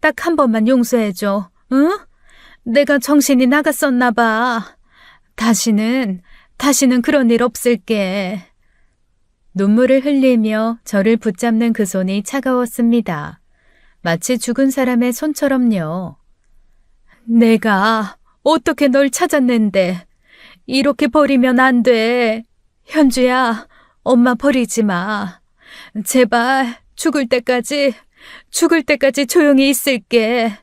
딱 한 번만 용서해줘. 응? 내가 정신이 나갔었나 봐. 다시는 그런 일 없을게. 눈물을 흘리며 저를 붙잡는 그 손이 차가웠습니다. 마치 죽은 사람의 손처럼요. 내가 어떻게 널 찾았는데 이렇게 버리면 안 돼. 현주야, 엄마 버리지 마. 제발 죽을 때까지 조용히 있을게.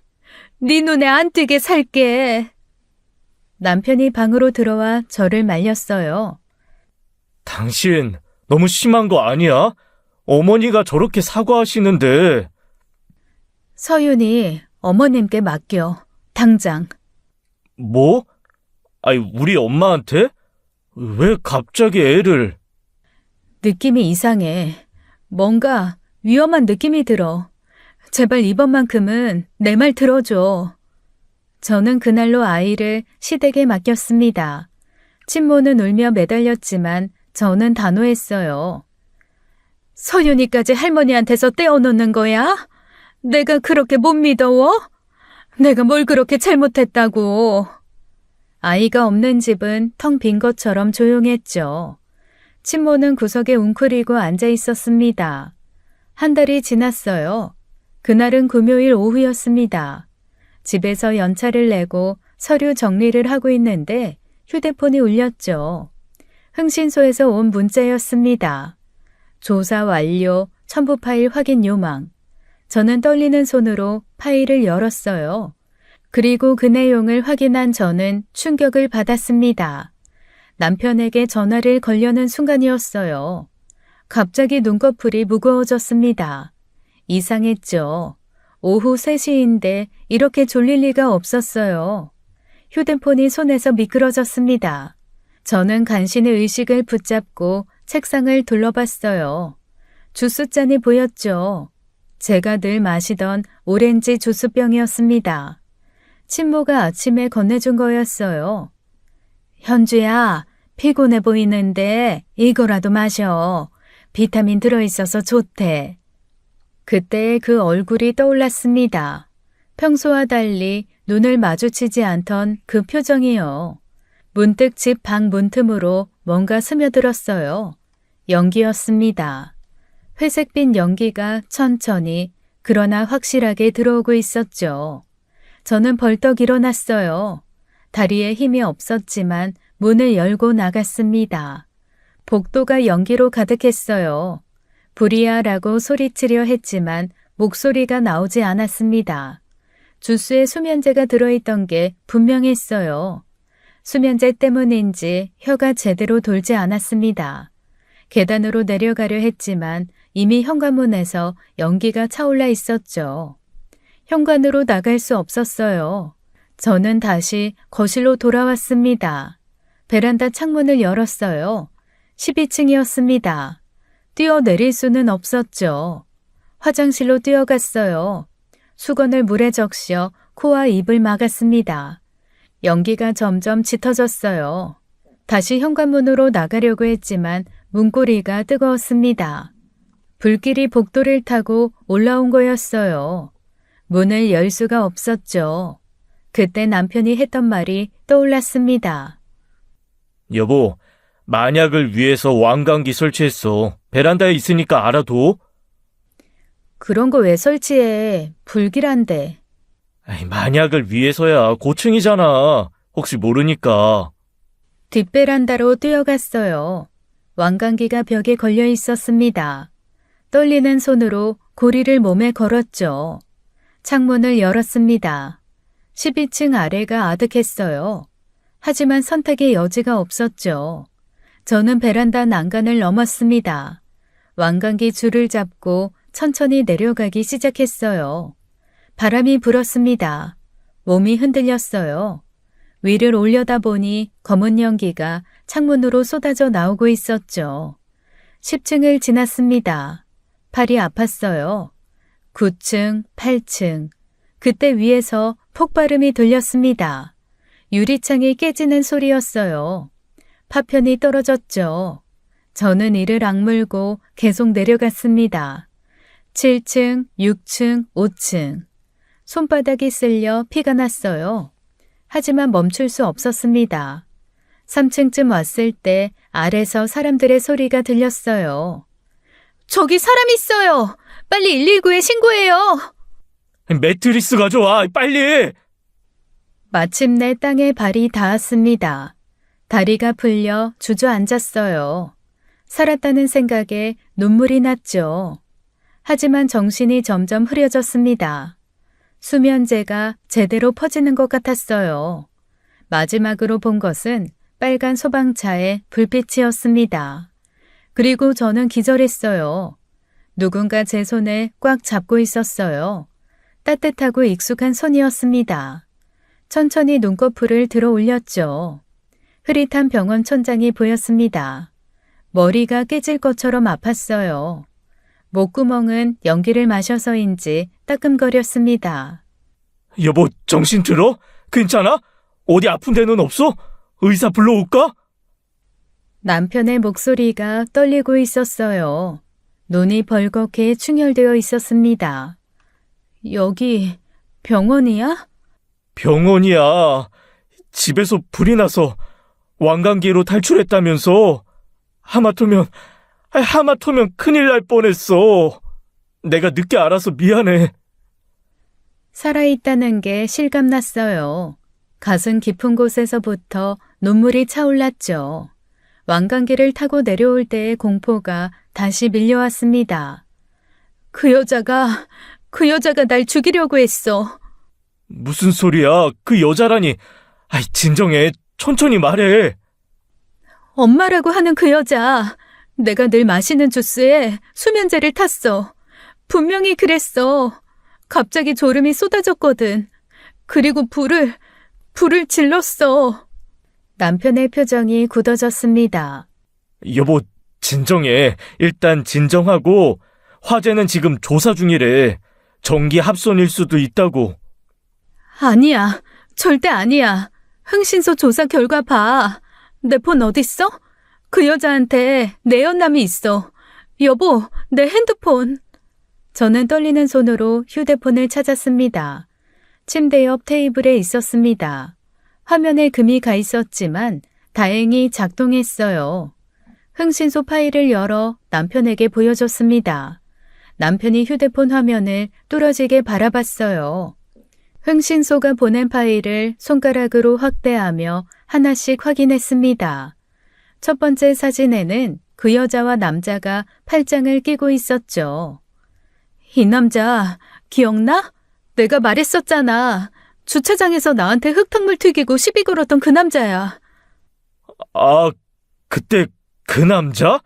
네 눈에 안 띄게 살게. 남편이 방으로 들어와 저를 말렸어요. 당신 너무 심한 거 아니야? 어머니가 저렇게 사과하시는데. 서윤이 어머님께 맡겨. 당장. 뭐? 아니, 우리 엄마한테? 왜 갑자기 애를... 느낌이 이상해. 뭔가 위험한 느낌이 들어. 제발 이번만큼은 내 말 들어줘. 저는 그날로 아이를 시댁에 맡겼습니다. 친모는 울며 매달렸지만 저는 단호했어요. 서윤이까지 할머니한테서 떼어놓는 거야? 내가 그렇게 못 믿어워? 내가 뭘 그렇게 잘못했다고. 아이가 없는 집은 텅 빈 것처럼 조용했죠. 친모는 구석에 웅크리고 앉아 있었습니다. 한 달이 지났어요. 그날은 금요일 오후였습니다. 집에서 연차를 내고 서류 정리를 하고 있는데 휴대폰이 울렸죠. 흥신소에서 온 문자였습니다. 조사 완료, 첨부 파일 확인 요망. 저는 떨리는 손으로 파일을 열었어요. 그리고 그 내용을 확인한 저는 충격을 받았습니다. 남편에게 전화를 걸려는 순간이었어요. 갑자기 눈꺼풀이 무거워졌습니다. 이상했죠. 오후 3시인데 이렇게 졸릴 리가 없었어요. 휴대폰이 손에서 미끄러졌습니다. 저는 간신히 의식을 붙잡고 책상을 둘러봤어요. 주스잔이 보였죠. 제가 늘 마시던 오렌지 주스병이었습니다. 친모가 아침에 건네준 거였어요. 현주야, 피곤해 보이는데 이거라도 마셔. 비타민 들어있어서 좋대. 그때 그 얼굴이 떠올랐습니다. 평소와 달리 눈을 마주치지 않던 그 표정이요. 문득 집 방 문틈으로 뭔가 스며들었어요. 연기였습니다. 회색빛 연기가 천천히 그러나 확실하게 들어오고 있었죠. 저는 벌떡 일어났어요. 다리에 힘이 없었지만 문을 열고 나갔습니다. 복도가 연기로 가득했어요. 불이야라고 소리치려 했지만 목소리가 나오지 않았습니다. 주스에 수면제가 들어있던 게 분명했어요. 수면제 때문인지 혀가 제대로 돌지 않았습니다. 계단으로 내려가려 했지만 이미 현관문에서 연기가 차올라 있었죠. 현관으로 나갈 수 없었어요. 저는 다시 거실로 돌아왔습니다. 베란다 창문을 열었어요. 12층이었습니다. 뛰어내릴 수는 없었죠. 화장실로 뛰어갔어요. 수건을 물에 적셔 코와 입을 막았습니다. 연기가 점점 짙어졌어요. 다시 현관문으로 나가려고 했지만 문고리가 뜨거웠습니다. 불길이 복도를 타고 올라온 거였어요. 문을 열 수가 없었죠. 그때 남편이 했던 말이 떠올랐습니다. 여보, 만약을 위해서 왕관기 설치했어. 베란다에 있으니까 알아둬. 그런 거 왜 설치해? 불길한데. 만약을 위해서야. 고층이잖아. 혹시 모르니까. 뒷베란다로 뛰어갔어요. 왕관기가 벽에 걸려 있었습니다. 떨리는 손으로 고리를 몸에 걸었죠. 창문을 열었습니다. 12층 아래가 아득했어요. 하지만 선택의 여지가 없었죠. 저는 베란다 난간을 넘었습니다. 왕관기 줄을 잡고 천천히 내려가기 시작했어요. 바람이 불었습니다. 몸이 흔들렸어요. 위를 올려다보니 검은 연기가 창문으로 쏟아져 나오고 있었죠. 10층을 지났습니다. 팔이 아팠어요. 9층, 8층. 그때 위에서 폭발음이 들렸습니다. 유리창이 깨지는 소리였어요. 파편이 떨어졌죠. 저는 이를 악물고 계속 내려갔습니다. 7층, 6층, 5층. 손바닥이 쓸려 피가 났어요. 하지만 멈출 수 없었습니다. 3층쯤 왔을 때 아래서 사람들의 소리가 들렸어요. 저기 사람 있어요! 빨리 119에 신고해요! 매트리스 가져와, 빨리! 마침내 땅에 발이 닿았습니다. 다리가 풀려 주저앉았어요. 살았다는 생각에 눈물이 났죠. 하지만 정신이 점점 흐려졌습니다. 수면제가 제대로 퍼지는 것 같았어요. 마지막으로 본 것은 빨간 소방차의 불빛이었습니다. 그리고 저는 기절했어요. 누군가 제 손을 꽉 잡고 있었어요. 따뜻하고 익숙한 손이었습니다. 천천히 눈꺼풀을 들어 올렸죠. 흐릿한 병원 천장이 보였습니다. 머리가 깨질 것처럼 아팠어요. 목구멍은 연기를 마셔서인지 따끔거렸습니다. 여보, 정신 들어? 괜찮아? 어디 아픈 데는 없어? 의사 불러올까? 남편의 목소리가 떨리고 있었어요. 눈이 벌겋게 충혈되어 있었습니다. 여기 병원이야? 병원이야. 집에서 불이 나서 왕관기로 탈출했다면서. 하마터면 큰일 날 뻔했어. 내가 늦게 알아서 미안해. 살아있다는 게 실감났어요. 가슴 깊은 곳에서부터 눈물이 차올랐죠. 왕관기를 타고 내려올 때의 공포가 다시 밀려왔습니다. 그 여자가 날 죽이려고 했어. 무슨 소리야? 그 여자라니. 진정해. 천천히 말해. 엄마라고 하는 그 여자. 내가 늘 마시는 주스에 수면제를 탔어. 분명히 그랬어. 갑자기 졸음이 쏟아졌거든. 그리고 불을 질렀어. 남편의 표정이 굳어졌습니다. 여보, 진정해. 일단 진정하고, 화재는 지금 조사 중이래. 전기 합선일 수도 있다고. 아니야. 절대 아니야. 흥신소 조사 결과 봐. 내 폰 어딨어? 그 여자한테 내 연남이 있어. 여보, 내 핸드폰. 저는 떨리는 손으로 휴대폰을 찾았습니다. 침대 옆 테이블에 있었습니다. 화면에 금이 가 있었지만 다행히 작동했어요. 흥신소 파일을 열어 남편에게 보여줬습니다. 남편이 휴대폰 화면을 뚫어지게 바라봤어요. 흥신소가 보낸 파일을 손가락으로 확대하며 하나씩 확인했습니다. 첫 번째 사진에는 그 여자와 남자가 팔짱을 끼고 있었죠. 이 남자 기억나? 내가 말했었잖아. 주차장에서 나한테 흙탕물 튀기고 시비 걸었던 그 남자야. 아, 그때 그 남자?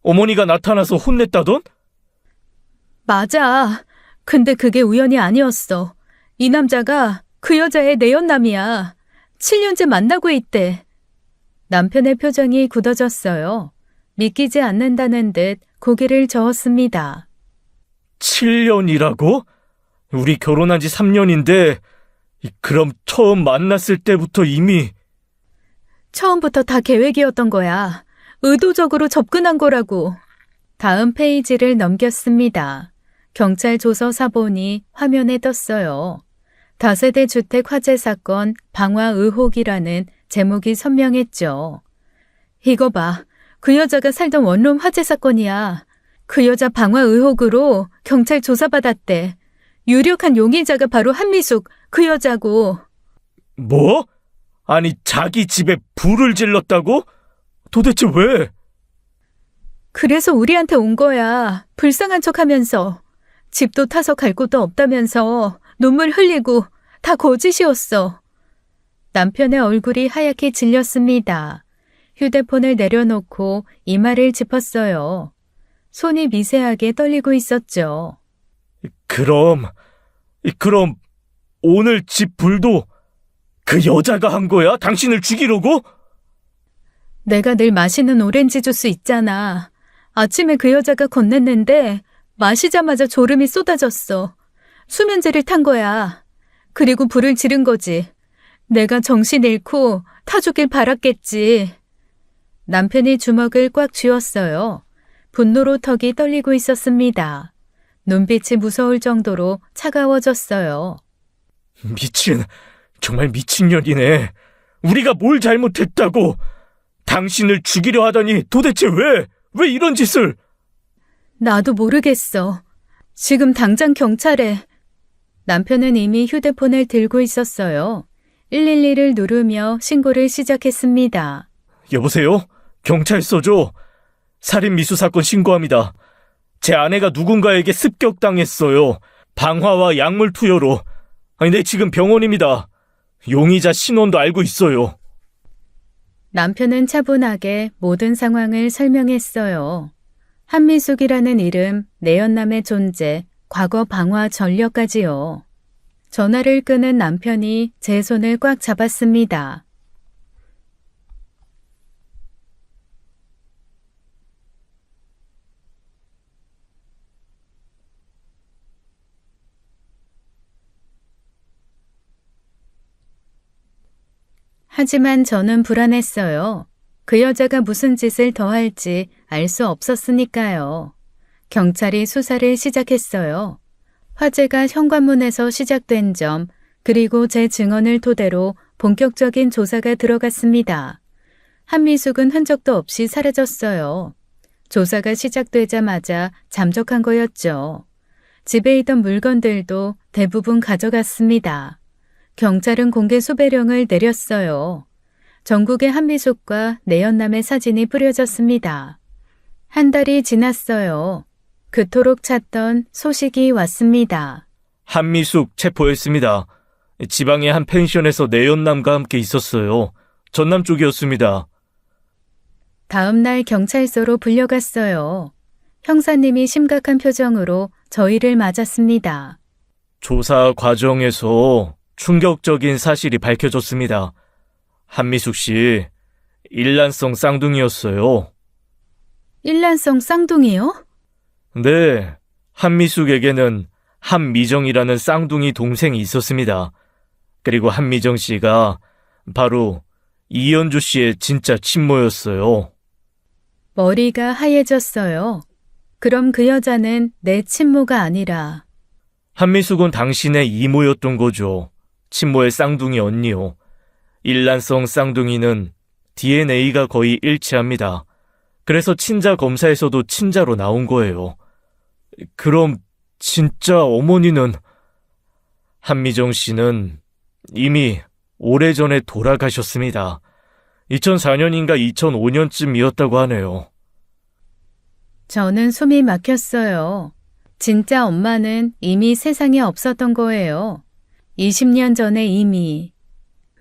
어머니가 나타나서 혼냈다던? 맞아. 근데 그게 우연이 아니었어. 이 남자가 그 여자의 내연남이야. 7년째 만나고 있대. 남편의 표정이 굳어졌어요. 믿기지 않는다는 듯 고개를 저었습니다. 7년이라고? 우리 결혼한 지 3년인데, 그럼 처음 만났을 때부터 이미... 처음부터 다 계획이었던 거야. 의도적으로 접근한 거라고. 다음 페이지를 넘겼습니다. 경찰 조서 사본이 화면에 떴어요. 다세대 주택 화재 사건 방화 의혹이라는 제목이 선명했죠. 이거 봐. 그 여자가 살던 원룸 화재 사건이야. 그 여자 방화 의혹으로 경찰 조사받았대. 유력한 용의자가 바로 한미숙, 그 여자고. 뭐? 아니, 자기 집에 불을 질렀다고? 도대체 왜? 그래서 우리한테 온 거야. 불쌍한 척하면서. 집도 타서 갈 곳도 없다면서 눈물 흘리고 다 거짓이었어. 남편의 얼굴이 하얗게 질렸습니다. 휴대폰을 내려놓고 이마를 짚었어요. 손이 미세하게 떨리고 있었죠. 그럼 오늘 집 불도 그 여자가 한 거야? 당신을 죽이려고? 내가 늘 마시는 오렌지 주스 있잖아. 아침에 그 여자가 건넸는데 마시자마자 졸음이 쏟아졌어. 수면제를 탄 거야. 그리고 불을 지른 거지. 내가 정신 잃고 타 죽길 바랐겠지. 남편이 주먹을 꽉 쥐었어요. 분노로 턱이 떨리고 있었습니다. 눈빛이 무서울 정도로 차가워졌어요. 정말 미친년이네. 우리가 뭘 잘못했다고? 당신을 죽이려 하다니 도대체 왜 이런 짓을? 나도 모르겠어. 지금 당장 경찰에. 남편은 이미 휴대폰을 들고 있었어요. 112를 누르며 신고를 시작했습니다. 여보세요? 경찰서죠? 살인 미수 사건 신고합니다. 제 아내가 누군가에게 습격당했어요. 방화와 약물 투여로. 네, 지금 병원입니다. 용의자 신원도 알고 있어요. 남편은 차분하게 모든 상황을 설명했어요. 한미숙이라는 이름, 내연남의 존재, 과거 방화 전력까지요. 전화를 끄는 남편이 제 손을 꽉 잡았습니다. 하지만 저는 불안했어요. 그 여자가 무슨 짓을 더 할지 알 수 없었으니까요. 경찰이 수사를 시작했어요. 화재가 현관문에서 시작된 점, 그리고 제 증언을 토대로 본격적인 조사가 들어갔습니다. 한미숙은 흔적도 없이 사라졌어요. 조사가 시작되자마자 잠적한 거였죠. 집에 있던 물건들도 대부분 가져갔습니다. 경찰은 공개 수배령을 내렸어요. 전국에 한미숙과 내연남의 사진이 뿌려졌습니다. 한 달이 지났어요. 그토록 찾던 소식이 왔습니다. 한미숙 체포했습니다. 지방의 한 펜션에서 내연남과 함께 있었어요. 전남 쪽이었습니다. 다음 날 경찰서로 불려갔어요. 형사님이 심각한 표정으로 저희를 맞았습니다. 조사 과정에서 충격적인 사실이 밝혀졌습니다. 한미숙 씨, 일란성 쌍둥이였어요. 일란성 쌍둥이요? 네, 한미숙에게는 한미정이라는 쌍둥이 동생이 있었습니다. 그리고 한미정 씨가 바로 이연주 씨의 진짜 친모였어요. 머리가 하얘졌어요. 그럼 그 여자는 내 친모가 아니라 한미숙은 당신의 이모였던 거죠. 친모의 쌍둥이 언니요. 일란성 쌍둥이는 DNA가 거의 일치합니다. 그래서 친자 검사에서도 친자로 나온 거예요. 그럼 진짜 어머니는 한미정 씨는 이미 오래전에 돌아가셨습니다. 2004년인가 2005년쯤이었다고 하네요. 저는 숨이 막혔어요. 진짜 엄마는 이미 세상에 없었던 거예요. 20년 전에 이미.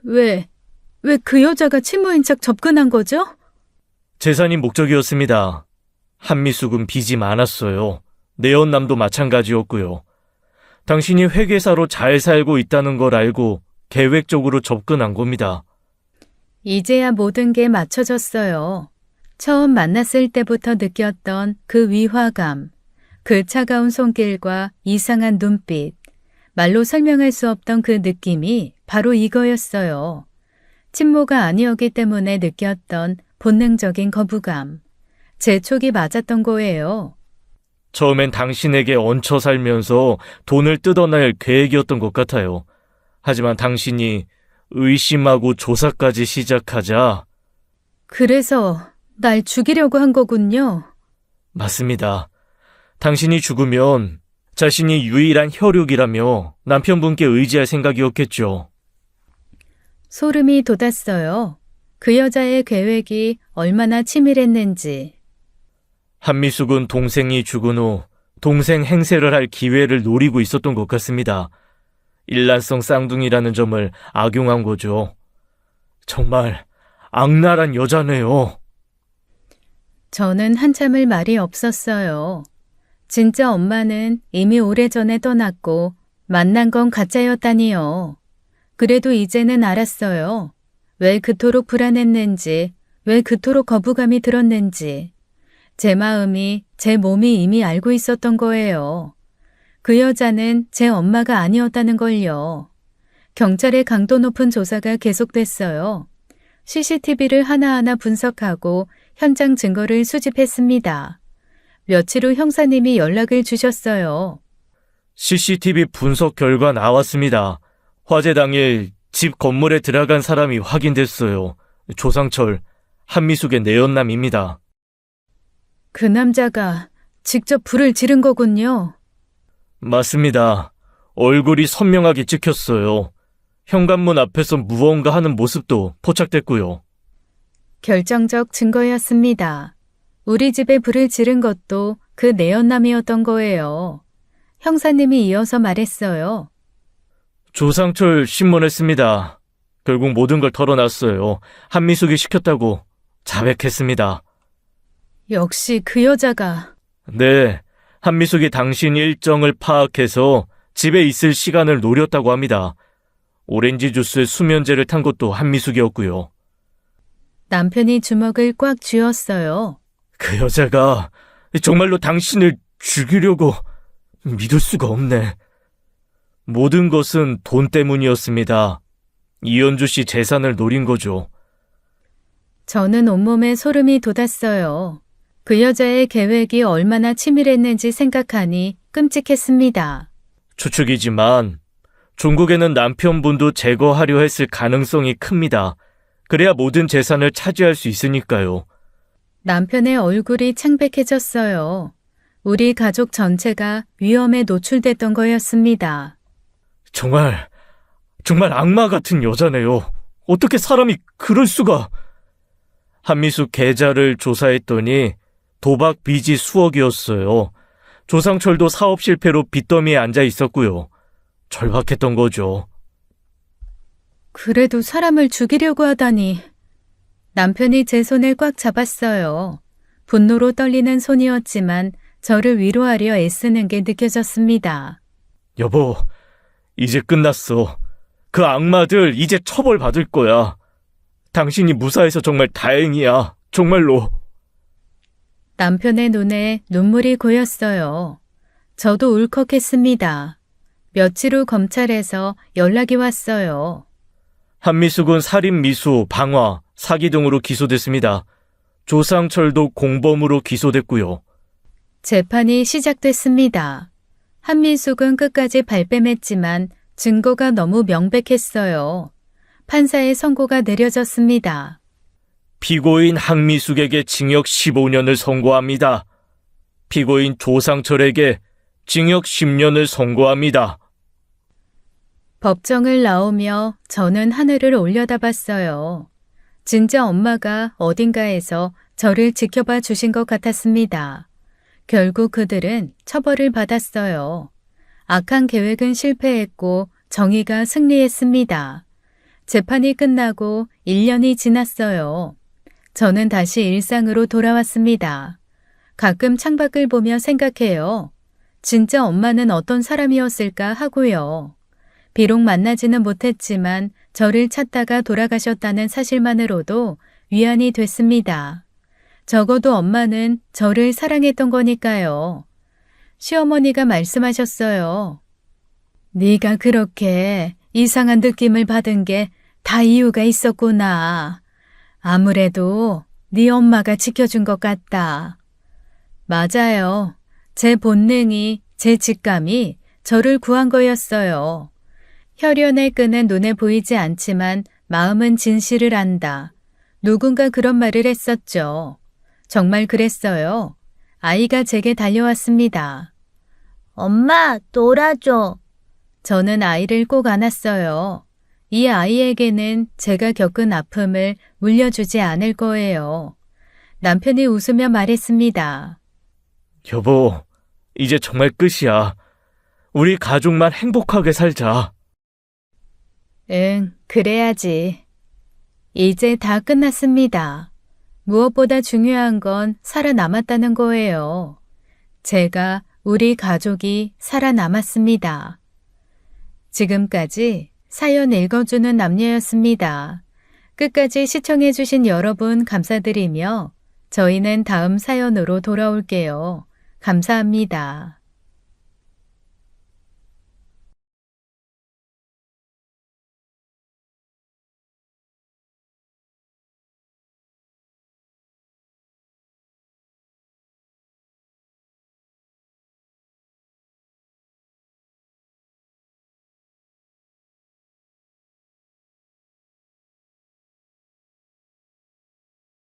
왜 그 여자가 친모인 척 접근한 거죠? 재산이 목적이었습니다. 한미숙은 빚이 많았어요. 내연남도 마찬가지였고요. 당신이 회계사로 잘 살고 있다는 걸 알고 계획적으로 접근한 겁니다. 이제야 모든 게 맞춰졌어요. 처음 만났을 때부터 느꼈던 그 위화감, 그 차가운 손길과 이상한 눈빛, 말로 설명할 수 없던 그 느낌이 바로 이거였어요. 친모가 아니었기 때문에 느꼈던 본능적인 거부감. 제 촉이 맞았던 거예요. 처음엔 당신에게 얹혀 살면서 돈을 뜯어낼 계획이었던 것 같아요. 하지만 당신이 의심하고 조사까지 시작하자. 그래서 날 죽이려고 한 거군요. 맞습니다. 당신이 죽으면 자신이 유일한 혈육이라며 남편분께 의지할 생각이었겠죠. 소름이 돋았어요. 그 여자의 계획이 얼마나 치밀했는지. 한미숙은 동생이 죽은 후 동생 행세를 할 기회를 노리고 있었던 것 같습니다. 일란성 쌍둥이라는 점을 악용한 거죠. 정말 악랄한 여자네요. 저는 한참을 말이 없었어요. 진짜 엄마는 이미 오래전에 떠났고 만난 건 가짜였다니요. 그래도 이제는 알았어요. 왜 그토록 불안했는지, 왜 그토록 거부감이 들었는지. 제 마음이, 제 몸이 이미 알고 있었던 거예요. 그 여자는 제 엄마가 아니었다는 걸요. 경찰의 강도 높은 조사가 계속됐어요. CCTV를 하나하나 분석하고 현장 증거를 수집했습니다. 며칠 후 형사님이 연락을 주셨어요. CCTV 분석 결과 나왔습니다. 화재 당일 집 건물에 들어간 사람이 확인됐어요. 조상철, 한미숙의 내연남입니다. 그 남자가 직접 불을 지른 거군요. 맞습니다. 얼굴이 선명하게 찍혔어요. 현관문 앞에서 무언가 하는 모습도 포착됐고요. 결정적 증거였습니다. 우리 집에 불을 지른 것도 그 내연남이었던 거예요. 형사님이 이어서 말했어요. 조상철 신문했습니다. 결국 모든 걸 털어놨어요. 한미숙이 시켰다고 자백했습니다. 역시 그 여자가. 네, 한미숙이 당신 일정을 파악해서 집에 있을 시간을 노렸다고 합니다. 오렌지 주스에 수면제를 탄 것도 한미숙이었고요. 남편이 주먹을 꽉 쥐었어요. 그 여자가 정말로 당신을 죽이려고 믿을 수가 없네. 모든 것은 돈 때문이었습니다. 이연주 씨 재산을 노린 거죠. 저는 온몸에 소름이 돋았어요. 그 여자의 계획이 얼마나 치밀했는지 생각하니 끔찍했습니다. 추측이지만 종국에는 남편분도 제거하려 했을 가능성이 큽니다. 그래야 모든 재산을 차지할 수 있으니까요. 남편의 얼굴이 창백해졌어요. 우리 가족 전체가 위험에 노출됐던 거였습니다. 정말 악마 같은 여자네요. 어떻게 사람이 그럴 수가. 한미숙 계좌를 조사했더니 도박 빚이 수억이었어요. 조상철도 사업 실패로 빚더미에 앉아 있었고요. 절박했던 거죠. 그래도 사람을 죽이려고 하다니. 남편이 제 손을 꽉 잡았어요. 분노로 떨리는 손이었지만 저를 위로하려 애쓰는 게 느껴졌습니다. 여보, 이제 끝났어. 그 악마들 이제 처벌받을 거야. 당신이 무사해서 정말 다행이야. 정말로. 남편의 눈에 눈물이 고였어요. 저도 울컥했습니다. 며칠 후 검찰에서 연락이 왔어요. 한미숙은 살인 미수, 방화, 사기 등으로 기소됐습니다. 조상철도 공범으로 기소됐고요. 재판이 시작됐습니다. 한민숙은 끝까지 발뺌했지만 증거가 너무 명백했어요. 판사의 선고가 내려졌습니다. 피고인 한미숙에게 징역 15년을 선고합니다. 피고인 조상철에게 징역 10년을 선고합니다. 법정을 나오며 저는 하늘을 올려다봤어요. 진짜 엄마가 어딘가에서 저를 지켜봐 주신 것 같았습니다. 결국 그들은 처벌을 받았어요. 악한 계획은 실패했고 정의가 승리했습니다. 재판이 끝나고 1년이 지났어요. 저는 다시 일상으로 돌아왔습니다. 가끔 창밖을 보며 생각해요. 진짜 엄마는 어떤 사람이었을까 하고요. 비록 만나지는 못했지만 저를 찾다가 돌아가셨다는 사실만으로도 위안이 됐습니다. 적어도 엄마는 저를 사랑했던 거니까요. 시어머니가 말씀하셨어요. 네가 그렇게 이상한 느낌을 받은 게 다 이유가 있었구나. 아무래도 네 엄마가 지켜준 것 같다. 맞아요. 제 본능이, 제 직감이 저를 구한 거였어요. 혈연의 끈은 눈에 보이지 않지만 마음은 진실을 안다. 누군가 그런 말을 했었죠. 정말 그랬어요. 아이가 제게 달려왔습니다. 엄마, 놀아줘. 저는 아이를 꼭 안았어요. 이 아이에게는 제가 겪은 아픔을 물려주지 않을 거예요. 남편이 웃으며 말했습니다. 여보, 이제 정말 끝이야. 우리 가족만 행복하게 살자. 응, 그래야지. 이제 다 끝났습니다. 무엇보다 중요한 건 살아남았다는 거예요. 제가, 우리 가족이 살아남았습니다. 지금까지 사연 읽어주는 남녀였습니다. 끝까지 시청해주신 여러분 감사드리며 저희는 다음 사연으로 돌아올게요. 감사합니다.